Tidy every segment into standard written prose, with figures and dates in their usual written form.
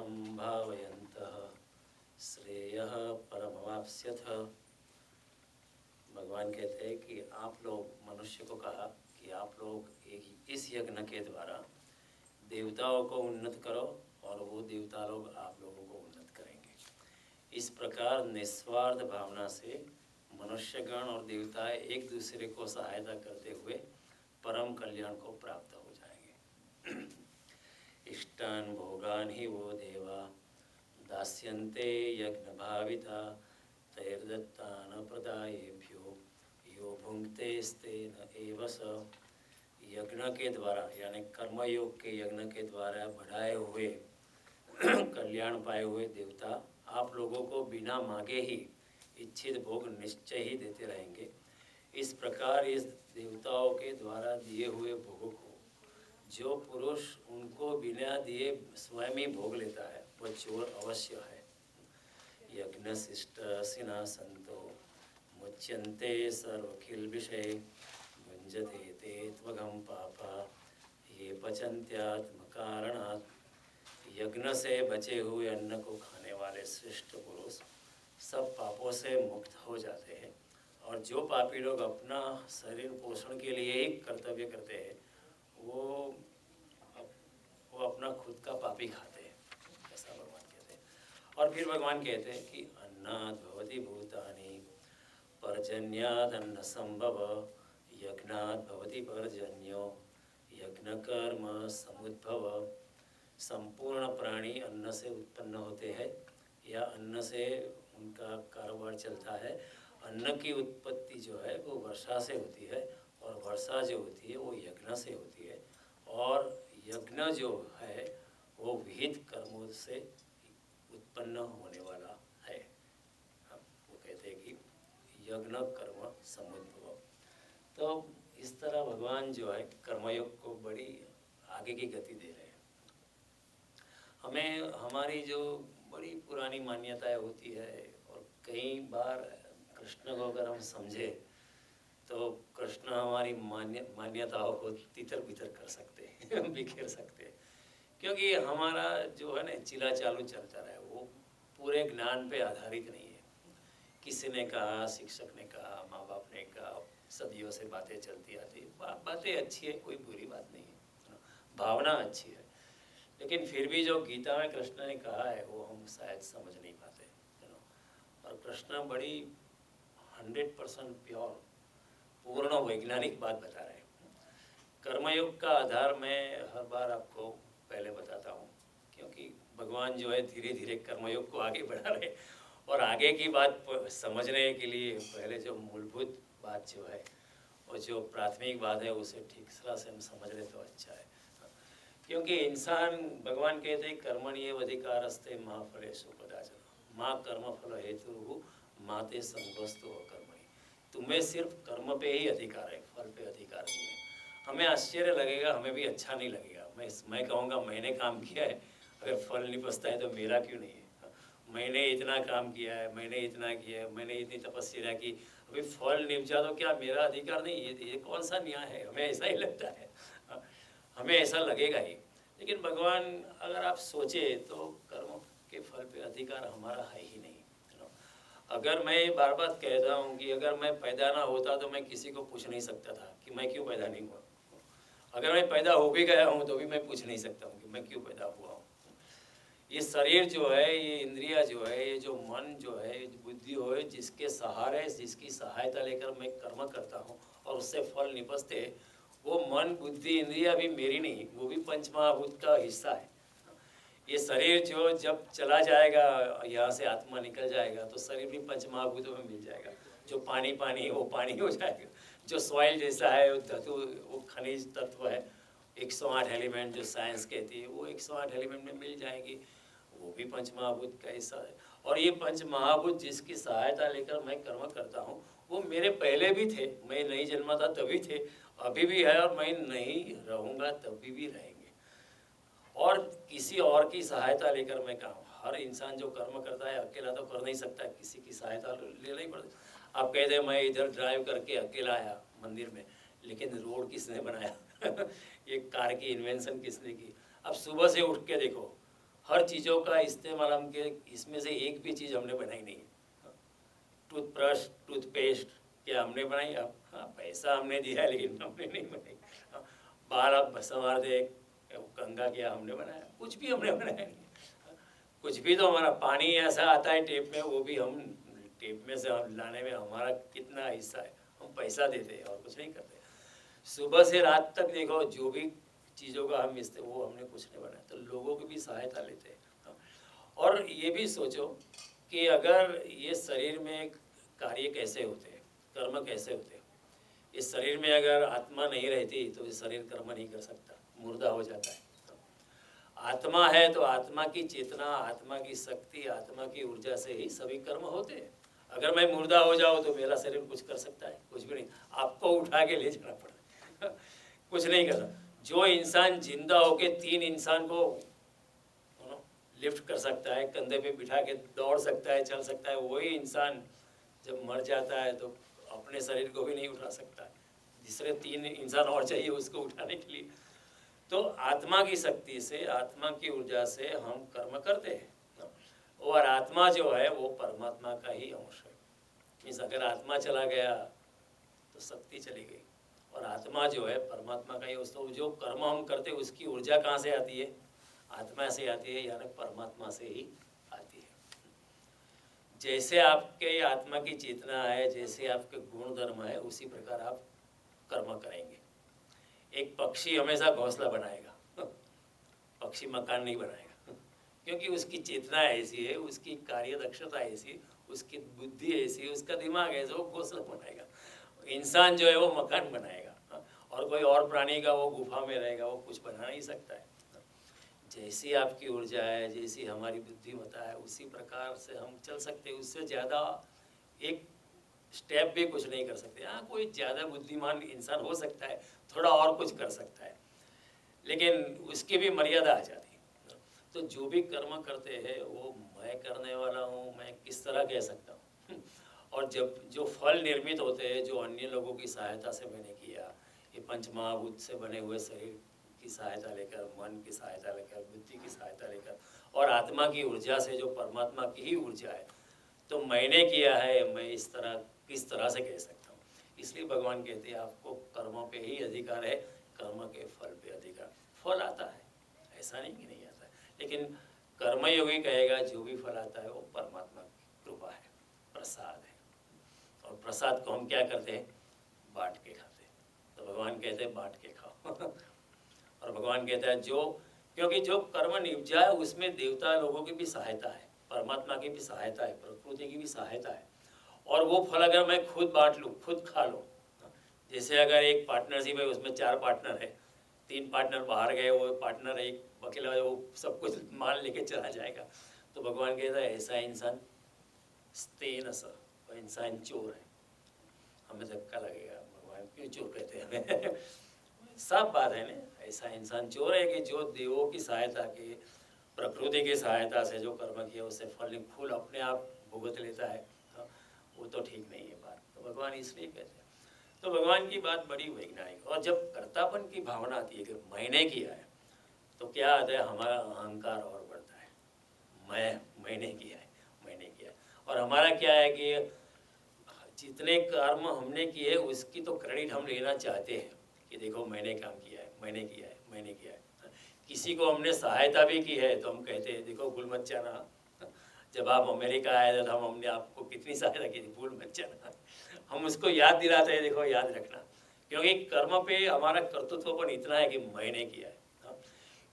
परम भावयन्तः श्रेयः परमवाप्स्यथ। भगवान कहते हैं कि आप लोग, मनुष्य को कहा कि आप लोग इस यज्ञ के द्वारा देवताओं को उन्नत करो और वो देवता लोग आप लोगों को उन्नत करेंगे। इस प्रकार निस्वार्थ भावना से मनुष्यगण और देवता एक दूसरे को सहायता करते हुए परम कल्याण को प्राप्त हो जाएंगे। इष्टान भोगान ही वो देवा दास्यन्ते यज्ञ भाविता तैर्दत्तान प्रदायेभ्यो यो भुंक्ते स्तेन एव स। यज्ञ के द्वारा यानी कर्मयोग के यज्ञ के द्वारा बढ़ाए हुए कल्याण पाए हुए देवता आप लोगों को बिना मांगे ही इच्छित भोग निश्चय ही देते रहेंगे। इस प्रकार इस देवताओं के द्वारा दिए हुए भोगों को जो पुरुष उनको बिना दिए स्वयं ही भोग लेता है वह चोर अवश्य है। यज्ञशिष्ट सिना संतो मुच्यन्ते सर्वखिल विषय भुंजते ते त्वगम पापा ये पचन्त्यात्म कारणात्। यज्ञ से बचे हुए अन्न को खाने वाले श्रेष्ठ पुरुष सब पापों से मुक्त हो जाते हैं, और जो पापी लोग अपना शरीर पोषण के लिए ही कर्तव्य करते हैं वो अपना खुद का पापी खाते हैं, ऐसा भगवान कहते हैं। और फिर भगवान कहते हैं कि अन्नाद् भवति भूतानि पर्जन्याद् अन्न संभव यज्ञाद् भवति पर्जन्यो यज्ञ कर्म समुद्भव। संपूर्ण प्राणी अन्न से उत्पन्न होते हैं या अन्न से उनका कारोबार चलता है। अन्न की उत्पत्ति जो है वो वर्षा से होती है और वर्षा जो होती है वो यज्ञ से होती है, और यज्ञ जो है वो विहित कर्मों से उत्पन्न होने वाला है। वो कहते हैं कि यज्ञ कर्म समुद्भव। तो इस तरह भगवान जो है कर्मयोग को बड़ी आगे की गति दे रहे हैं। हमें हमारी जो बड़ी पुरानी मान्यताएं होती है, और कई बार कृष्ण को अगर हम समझे तो कृष्ण हमारी मान्यताओं को तितर बितर कर सकते हैं बिखेर सकते हैं, क्योंकि हमारा जो है ना चिला चालू चलता रहा है वो पूरे ज्ञान पे आधारित नहीं है। किसी ने कहा, शिक्षक ने कहा, माँ बाप ने कहा, सदियों से बातें चलती आती है। बातें अच्छी है, कोई बुरी बात नहीं है, भावना अच्छी है, लेकिन फिर भी जो गीता में कृष्ण ने कहा है वो हम शायद समझ नहीं पाते। और कृष्ण बड़ी 100% प्योर पूर्ण वैज्ञानिक बात बता रहे हैं। कर्मयोग का आधार मैं हर बार आपको पहले बताता हूँ, क्योंकि भगवान जो है धीरे धीरे कर्मयोग को आगे बढ़ा रहे, और आगे की बात समझने के लिए पहले जो मूलभूत बात जो है और जो प्राथमिक बात है उसे ठीक तरह से हम समझ ले तो अच्छा है। क्योंकि इंसान, भगवान कहते हैं कर्मण्येव अधिकारस्ते मा फलेषु कदाचन माँ कर्मफल हेतु माते संगोस्तु कर्मणि। तुम्हें सिर्फ कर्म पे ही अधिकार है, फल पे अधिकार नहीं है। हमें आश्चर्य लगेगा, हमें भी अच्छा नहीं लगेगा। मैं कहूँगा मैंने काम किया है, अगर फल नहीं पसता है तो मेरा क्यों नहीं है। मैंने इतना काम किया है, मैंने इतना किया है, मैंने इतनी तपस्या की, अभी फल निपजा तो क्या मेरा अधिकार नहीं? ये कौन सा न्याय है? हमें ऐसा ही लगता है, हमें ऐसा लगेगा ही। लेकिन भगवान अगर आप सोचे तो कर्म के फल पे अधिकार हमारा है ही नहीं। अगर मैं बार बार कहता हूँ कि अगर मैं पैदा ना होता तो मैं किसी को पूछ नहीं सकता था कि मैं क्यों पैदा नहीं हुआ। अगर मैं पैदा हो भी गया हूँ तो भी मैं पूछ नहीं सकता हूँ कि मैं क्यों पैदा हुआ हूँ। ये शरीर जो है, ये इंद्रिया जो है, ये जो मन जो है, बुद्धि हो है, जिसके सहारे, जिसकी सहायता लेकर मैं कर्म करता हूँ और उससे फल निपजते, वो मन बुद्धि इंद्रिया भी मेरी नहीं, वो भी पंचमहाभूत का हिस्सा है। ये शरीर जो जब चला जाएगा, यहाँ से आत्मा निकल जाएगा तो शरीर भी पंचमहाभूतों में मिल जाएगा। जो पानी पानी है वो पानी हो जाएगा, जो सॉइल जैसा है वो धातु, वो खनिज तत्व है, 108 एलिमेंट जो साइंस कहती है वो 108 एलिमेंट में मिल जाएंगी, वो भी पंचमहाभूत का हिस्सा है। और ये पंचमहाभूत जिसकी सहायता लेकर मैं कर्म करता हूँ वो मेरे पहले भी थे, मैं नहीं जन्मा था तभी थे, अभी भी है, और मैं नहीं रहूँगा तभी भी रहेंगे। और किसी और की सहायता लेकर मैं काम, हर इंसान जो कर्म करता है अकेला तो कर नहीं सकता, किसी की सहायता लेना ही पड़ता। आप कहते हैं मैं इधर ड्राइव करके अकेला आया मंदिर में, लेकिन रोड किसने बनाया ये कार की इन्वेंशन किसने की? अब सुबह से उठ के देखो, हर चीज़ों का इस्तेमाल हम के, इसमें से एक भी चीज़ हमने बनाई नहीं है। टूथब्रश, टूथपेस्ट क्या हमने बनाई? अब हाँ, पैसा हमने दिया लेकिन हमने नहीं बनाई। बाल अब संवार दे, कंघा क्या हमने बनाया? कुछ भी हमने बनाया नहीं। कुछ भी तो हमारा पानी ऐसा आता है टेप में, वो भी हम टेप में से लाने में हमारा कितना हिस्सा है? हम पैसा देते हैं और कुछ नहीं करते। सुबह से रात तक देखो, जो भी चीज़ों का हम वो हमने कुछ नहीं बनाया, तो लोगों की भी सहायता लेते हैं। और ये भी सोचो कि अगर ये शरीर में कार्य कैसे होते हैं, कर्म कैसे होते हैं। इस शरीर में अगर आत्मा नहीं रहती तो ये शरीर कर्म नहीं कर सकता, मुर्दा हो जाता है। आत्मा है तो आत्मा की चेतना, आत्मा की शक्ति, आत्मा की ऊर्जा से ही सभी कर्म होते हैं। अगर मैं मुर्दा हो जाऊँ तो मेरा शरीर कुछ कर सकता है? कुछ भी नहीं। आपको उठा के ले जाना पड़ता है। कुछ नहीं कर सकता। जो इंसान जिंदा होके 3 इंसान को लिफ्ट कर सकता है, कंधे पे बिठा के दौड़ सकता है, चल सकता है, वही इंसान जब मर जाता है तो अपने शरीर को भी नहीं उठा सकता। दूसरे 3 इंसान और चाहिए उसको उठाने के लिए। तो आत्मा की शक्ति से, आत्मा की ऊर्जा से हम कर्म करते हैं। और आत्मा जो है वो परमात्मा का ही अंश है। मीन्स अगर आत्मा चला गया तो शक्ति चली गई, और आत्मा जो है परमात्मा का ही अंश। तो जो कर्म हम करते हैं उसकी ऊर्जा कहाँ से आती है? आत्मा से आती है, यानी परमात्मा से ही आती है। जैसे आपके आत्मा की चेतना है, जैसे आपके गुण धर्म है, उसी प्रकार आप कर्म करेंगे। एक पक्षी हमेशा घोंसला बनाएगा, पक्षी मकान नहीं बनाएगा, क्योंकि उसकी चेतना ऐसी है, उसकी कार्य दक्षता ऐसी, उसकी बुद्धि ऐसी, उसका दिमाग ऐसा, वो घोंसला बनाएगा। इंसान जो है वो मकान बनाएगा, और कोई और प्राणी का वो गुफा में रहेगा, वो कुछ बना नहीं सकता है। जैसी आपकी ऊर्जा है, जैसी हमारी बुद्धिमत्ता है, उसी प्रकार से हम चल सकते हैं। उससे ज़्यादा एक स्टेप भी कुछ नहीं कर सकते। हाँ, कोई ज़्यादा बुद्धिमान इंसान हो सकता है, थोड़ा और कुछ कर सकता है, लेकिन उसकी भी मर्यादा आ जाती है। तो जो भी कर्म करते हैं वो मैं करने वाला हूँ, मैं किस तरह कह सकता हूँ। और जब जो फल निर्मित होते हैं, जो अन्य लोगों की सहायता से मैंने किया, ये पंचमहाभूत से बने हुए शरीर की सहायता लेकर, मन की सहायता लेकर, बुद्धि की सहायता लेकर, और आत्मा की ऊर्जा से जो परमात्मा की ही ऊर्जा है, तो मैंने किया है, मैं इस तरह किस तरह से कह सकता हूँ। इसलिए भगवान कहते हैं आपको कर्मों पे ही अधिकार है, कर्म के फल पे अधिकार। फल आता है, ऐसा नहीं कि नहीं आता है, लेकिन कर्मयोगी कहेगा जो भी फल आता है वो परमात्मा की कृपा है, प्रसाद है। और प्रसाद को हम क्या करते हैं? बांट के खाते हैं। तो भगवान कहते हैं बांट के खाओ। और भगवान कहता है जो, क्योंकि जो कर्म निपजा है उसमें देवता लोगों की भी सहायता है, परमात्मा की भी सहायता है, प्रकृति की भी सहायता है। और वो फल अगर मैं खुद बांट लूँ, खुद खा लूँ, जैसे अगर एक पार्टनरशिप है, उसमें 4 पार्टनर है, 3 पार्टनर बाहर गए, वो पार्टनर एक अकेला वो सब कुछ माल लेके चला जाएगा। तो भगवान कहता है ऐसा इंसान स्तेन स, वो इंसान चोर है। हमें धक्का लगेगा, भगवान क्यों चोर कहते हैं हमें? साफ बात है ना, ऐसा इंसान चोर है कि जो देवों की सहायता के, प्रकृति की सहायता से जो कर्म किया उससे फल अपने आप भुगत लेता है, वो तो ठीक नहीं है बात। तो भगवान इसलिए कहते हैं। तो भगवान की बात बड़ी वैज्ञानिक। और जब कर्तापन की भावना आती है कि मैंने किया है, तो क्या आता है? हमारा अहंकार और बढ़ता है। मैंने किया है, मैंने किया है। और हमारा क्या है कि जितने कर्म हमने किए उसकी तो क्रेडिट हम लेना चाहते हैं कि देखो मैंने काम किया है, मैंने किया है, मैंने किया है। किसी को हमने सहायता भी की है तो हम कहते हैं देखो भूल मत जाना, जब आप अमेरिका आए थे तो हमने आपको कितनी सहायता की थी, भूल मत जाना। हम उसको याद दिलाते हैं, देखो याद रखना। क्योंकि कर्म पे हमारा कर्तृत्वपन इतना है कि मैंने किया है।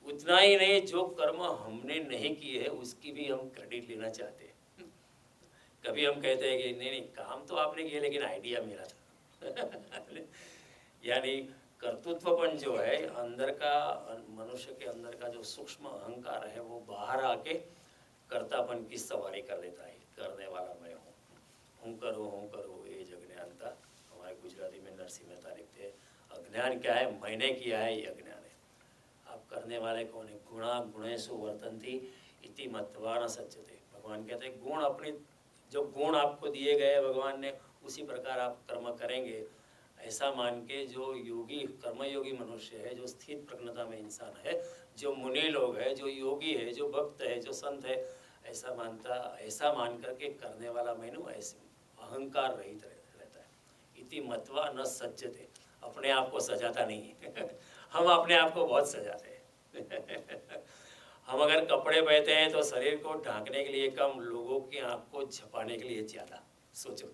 उतना ही नहीं, जो कर्म हमने नहीं किए है उसकी भी हम क्रेडिट लेना चाहते हैं। कभी हम कहते हैं कि नहीं नहीं काम तो आपने किया लेकिन आइडिया मेरा था। यानी कर्तृत्वपन जो है अंदर का, मनुष्य के अंदर का जो सूक्ष्म अहंकार है वो बाहर आके कर्तापन की सवारी कर लेता है। करने वाला मैं हूँ करो ये अज्ञानता। हमारे गुजराती में नरसिंह मेहता लिखते हैं अज्ञान क्या है? मैंने किया है, ये अज्ञान है। आप करने वाले कौन है? गुणा गुणेषु वर्तन्ति इति मत्वा न सज्जते। भगवान कहते हैं गुण, अपने जो गुण आपको दिए गए भगवान ने, उसी प्रकार आप कर्म करेंगे। ऐसा मान के जो योगी कर्मयोगी मनुष्य है, जो स्थित प्रज्ञता में इंसान है, जो मुनि लोग है, जो योगी है, जो भक्त है, जो संत है, ऐसा मान करके करने वाला मैंने ऐसे अहंकार रहित रहता है। इति मत्वा न सज्जते, अपने आप को सजाता नहीं है हम अपने आप को बहुत सजाते हैं हम अगर कपड़े पहनते हैं तो शरीर को ढांकने के लिए कम, लोगों की आंख को झपाने के लिए ज़्यादा। सोचो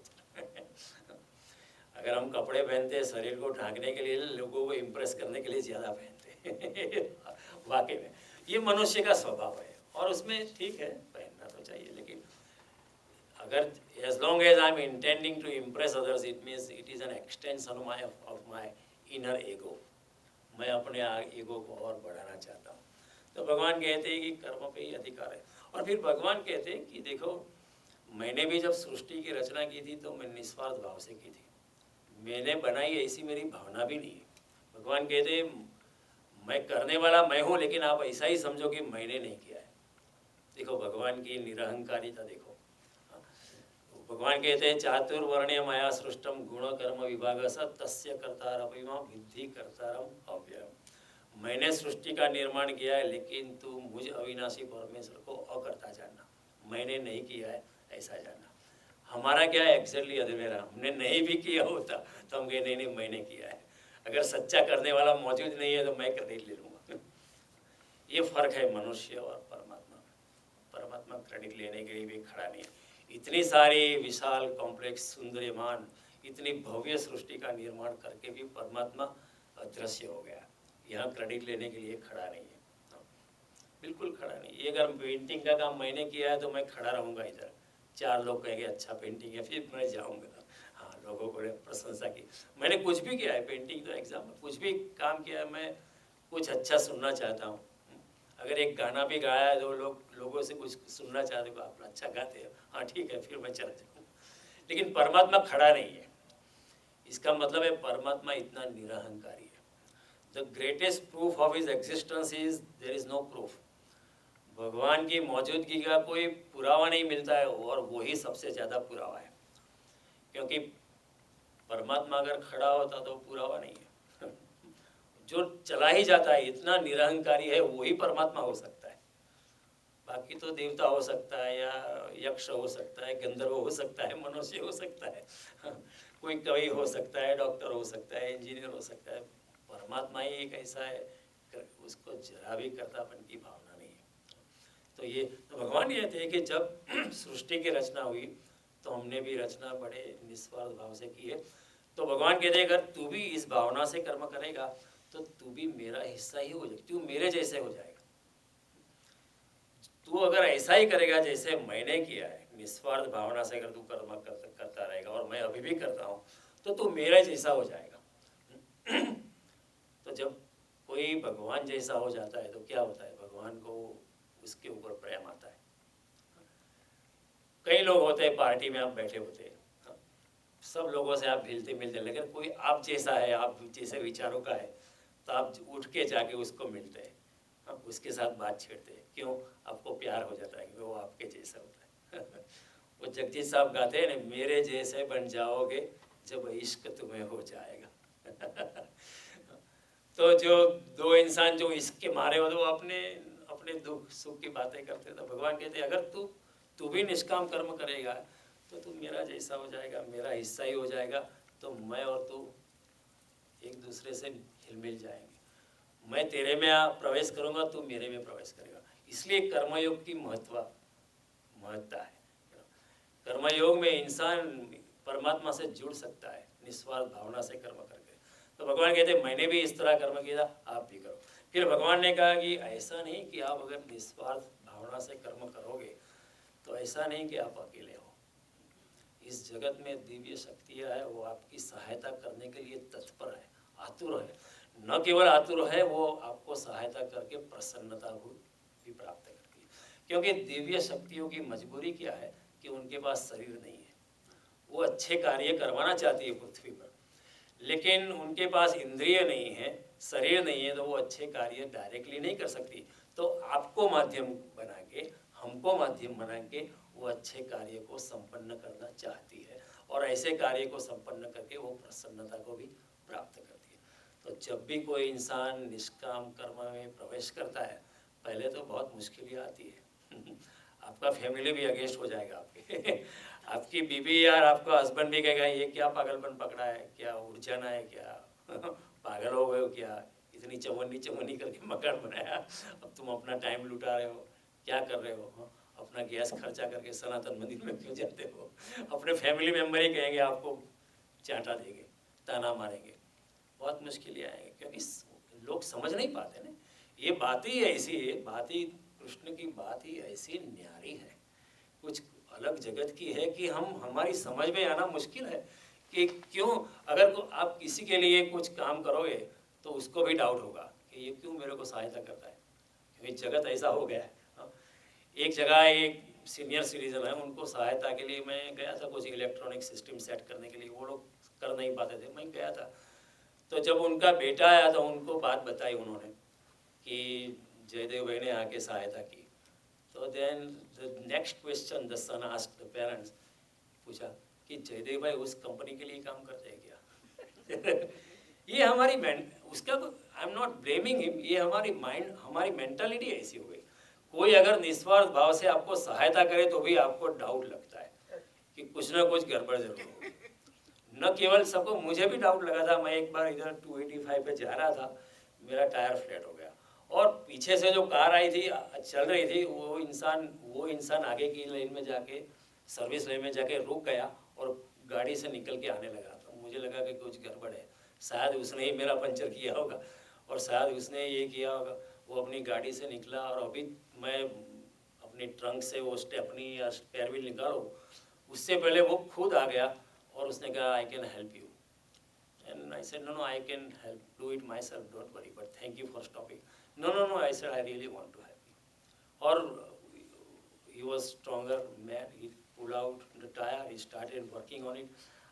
अगर हम कपड़े पहनते हैं शरीर को ढांकने के लिए, लोगों को इम्प्रेस करने के लिए ज़्यादा पहनते हैं वाकई में ये मनुष्य का स्वभाव है, और उसमें ठीक है पहनना तो चाहिए, लेकिन अगर as long as I am intending to impress others, it means it is an extension of my inner ego. मैं अपने ईगो को और बढ़ाना चाहता हूँ। तो भगवान कहते हैं कि कर्म पे ही अधिकार है। और फिर भगवान कहते हैं कि देखो, मैंने भी जब सृष्टि की रचना की थी तो मैं निस्वार्थ भाव से की थी, मैंने बनाई ऐसी मेरी भावना भी नहीं है। भगवान कहते हैं मैं करने वाला मैं हूँ, लेकिन आप ऐसा ही समझो कि मैंने नहीं किया है। देखो भगवान की निरहंकारिता देखो। भगवान कहते हैं चातुर्वर्ण्य माया सृष्टम गुण कर्म विभाग स तस्य कर्तारपि मां विद्धि कर्तारम अव्ययम्। मैंने सृष्टि का निर्माण किया है, लेकिन तू मुझ अविनाशी परमेश्वर को अकर्ता जानना, मैंने नहीं किया है ऐसा जानना। हमारा क्या है एग्जैक्टली अधवेरा, हमने नहीं भी किया होता तो हम कहे नहीं नहीं मैंने किया है। अगर सच्चा करने वाला मौजूद नहीं है तो मैं क्रेडिट ले लूँगा। ये फर्क है मनुष्य और परमात्मा। परमात्मा क्रेडिट लेने के लिए भी खड़ा नहीं है। इतनी सारी विशाल कॉम्प्लेक्स सुंदरमान इतनी भव्य सृष्टि का निर्माण करके भी परमात्मा अदृश्य हो गया, यहाँ क्रेडिट लेने के लिए खड़ा नहीं है, बिल्कुल खड़ा नहीं। ये अगर पेंटिंग का काम मैंने किया है तो मैं खड़ा रहूँगा इधर, चार लोग कहेंगे अच्छा पेंटिंग है, फिर मैं जाऊँगा, हाँ लोगों को प्रशंसा की। मैंने कुछ भी किया है, पेंटिंग तो एग्जाम में कुछ भी काम किया है, मैं कुछ अच्छा सुनना चाहता हूँ। अगर एक गाना भी गाया है तो लोगों से कुछ सुनना चाहते हो, आप अच्छा गाते हो, हाँ ठीक है, फिर मैं चला जाऊँ। लेकिन परमात्मा खड़ा नहीं है, इसका मतलब है परमात्मा इतना निरहंकारी है। The greatest proof of his existence is there is no proof. भगवान की मौजूदगी का कोई पुरावा नहीं मिलता है, और वही सबसे ज़्यादा पुरावा है, क्योंकि परमात्मा अगर खड़ा होता तो पुरावा नहीं है। जो चला ही जाता है, इतना निरहंकारी है, वही परमात्मा हो सकता है। बाकी तो देवता हो सकता है, या यक्ष हो सकता है, गंधर्व हो सकता है, मनुष्य हो सकता है, कोई कवि हो सकता है, डॉक्टर हो सकता है, इंजीनियर हो सकता है। परमात्मा ही एक ऐसा है, उसको जरा भी कर्तापन की भावना नहीं है। तो ये तो भगवान ये थे कि जब सृष्टि की रचना हुई तो हमने भी रचना बड़े निस्वार्थ भाव से की है। तो भगवान कहते हैं अगर तू भी इस भावना से कर्म करेगा तो तू भी मेरा हिस्सा ही हो जाएगा, तू मेरे जैसे हो जाएगा। तू अगर ऐसा ही करेगा जैसे मैंने किया है, निस्वार्थ भावना से अगर तू कर्म करता रहेगा, और मैं अभी भी करता हूँ, तो तू मेरा जैसा हो जाएगा। तो जब कोई भगवान जैसा हो जाता है तो क्या होता है, भगवान को उसके ऊपर प्रेम आता है। कई लोग होते हैं पार्टी में, आप बैठे होते हैं, सब लोगों से आप मिलते मिलते, लेकिन कोई आप जैसा है, आप जैसे विचारों का है, तो आप उठ के जाके उसको मिलते हैं, उसके साथ बात छेड़ते हैं। क्यों? आपको प्यार हो जाता है कि वो आपके जैसा होता है। वो जगजीत साहब गाते हैं ना, मेरे जैसे बन जाओगे जब इश्क तुम्हें हो जाएगा। तो जो दो इंसान जो इश्क के मारे हो, तो अपने अपने दुख सुख की बातें करते, तो भगवान कहते अगर तू भी निष्काम कर्म करेगा तो तू मेरा जैसा हो जाएगा, मेरा हिस्सा ही हो जाएगा। तो मैं और तू एक दूसरे से हिल मिल जाएंगे। मैं तेरे में प्रवेश करूंगा, तू मेरे में प्रवेश करेगा। इसलिए कर्मयोग की महत्ता है। कर्मयोग में इंसान परमात्मा से जुड़ सकता है निस्वार्थ भावना से कर्म करके। तो भगवान कहते हैं मैंने भी इस तरह कर्म किया, आप भी करो। फिर भगवान ने कहा कि ऐसा नहीं कि आप अगर निस्वार्थ भावना से कर्म करोगे तो ऐसा नहीं कि आप अकेले हो। इस जगत में दिव्य शक्तियाँ है, वो आपकी सहायता करने के लिए तत्पर है, आतुर है। न केवल आतुर है, वो आपको सहायता करके प्रसन्नता भी प्राप्त करती है। क्योंकि दिव्य शक्तियों की मजबूरी क्या है कि उनके पास शरीर नहीं है। वो अच्छे कार्य करवाना चाहती है पृथ्वी पर, लेकिन उनके पास इंद्रिय नहीं है, शरीर नहीं है, तो वो अच्छे कार्य डायरेक्टली नहीं कर सकती। तो आपको माध्यम बना के, हमको माध्यम बना के वो अच्छे कार्य को संपन्न करना चाहती है। और ऐसे कार्य को संपन्न करके वो प्रसन्नता को भी प्राप्त करती है। तो जब भी कोई इंसान निष्काम कर्म में प्रवेश करता है, पहले तो बहुत मुश्किलें आती है आपका फैमिली भी अगेंस्ट हो जाएगा आपके आपकी बीवी यार आपका हस्बैंड भी कहेगा ये क्या पागलपन पकड़ा है, क्या उर्जन है, क्या पागल हो गए हो क्या, इतनी चवन्नी चवन्नी करके मकान बनाया, अब तुम अपना टाइम लुटा रहे हो, क्या कर रहे हो, अपना गैस खर्चा करके सनातन मंदिर में क्यों जाते हो। अपने फैमिली मेम्बर ही कहेंगे आपको, चांटा देंगे, ताना मारेंगे, बहुत मुश्किलें आएंगे, क्योंकि लोग समझ नहीं पाते ना। ये बात ही ऐसी है, बात ही कृष्ण की बात ही ऐसी न्यारी है, कुछ अलग जगत की है कि हमारी समझ में आना मुश्किल है कि क्यों। अगर आप किसी के लिए कुछ काम करोगे तो उसको भी डाउट होगा कि ये क्यों मेरे को सहायता करता है, क्योंकि जगत ऐसा हो गया है। एक जगह एक सीनियर सिटीजन है, उनको सहायता के लिए मैं गया था, कुछ इलेक्ट्रॉनिक सिस्टम सेट करने के लिए, वो लोग कर नहीं पाते थे, मैं गया था। तो जब उनका बेटा आया तो उनको बात बताई उन्होंने कि जयदेव भाई ने आके सहायता की। तो then the next question the son asked the parents, पूछा कि जयदेव भाई उस कंपनी के लिए काम करते हैं क्या ये हमारी उसका I am not blaming him, ये हमारी माइंड, हमारी मेंटालिटी ऐसी हो गई। कोई अगर निस्वार्थ भाव से आपको सहायता करे तो भी आपको डाउट लगता है कि कुछ ना कुछ गड़बड़ जरूर होगी। न केवल सबको, मुझे भी डाउट लगा था। मैं एक बार इधर 285 पे जा रहा था, मेरा टायर फ्लैट हो गया और पीछे से जो कार आई थी चल रही थी, वो इंसान आगे की लाइन में जाके, सर्विस लाइन में जाके रुक गया और गाड़ी से निकल के आने लगा। तो मुझे लगा कि कुछ गड़बड़ है, शायद उसने ही मेरा पंचर किया होगा और शायद उसने ये किया होगा। वो अपनी गाड़ी से निकला और अभी मैं अपनी ट्रंक से वो स्टेपनी या स्पेयर व्हील निकालो, उससे पहले वो खुद आ गया और उसने कहा I can help you. And I said, no, I can help, do it myself, don't worry, but thank you for stopping. No, I said, I really want to help you. Or he was stronger man, he pulled out the tire, he started working on it.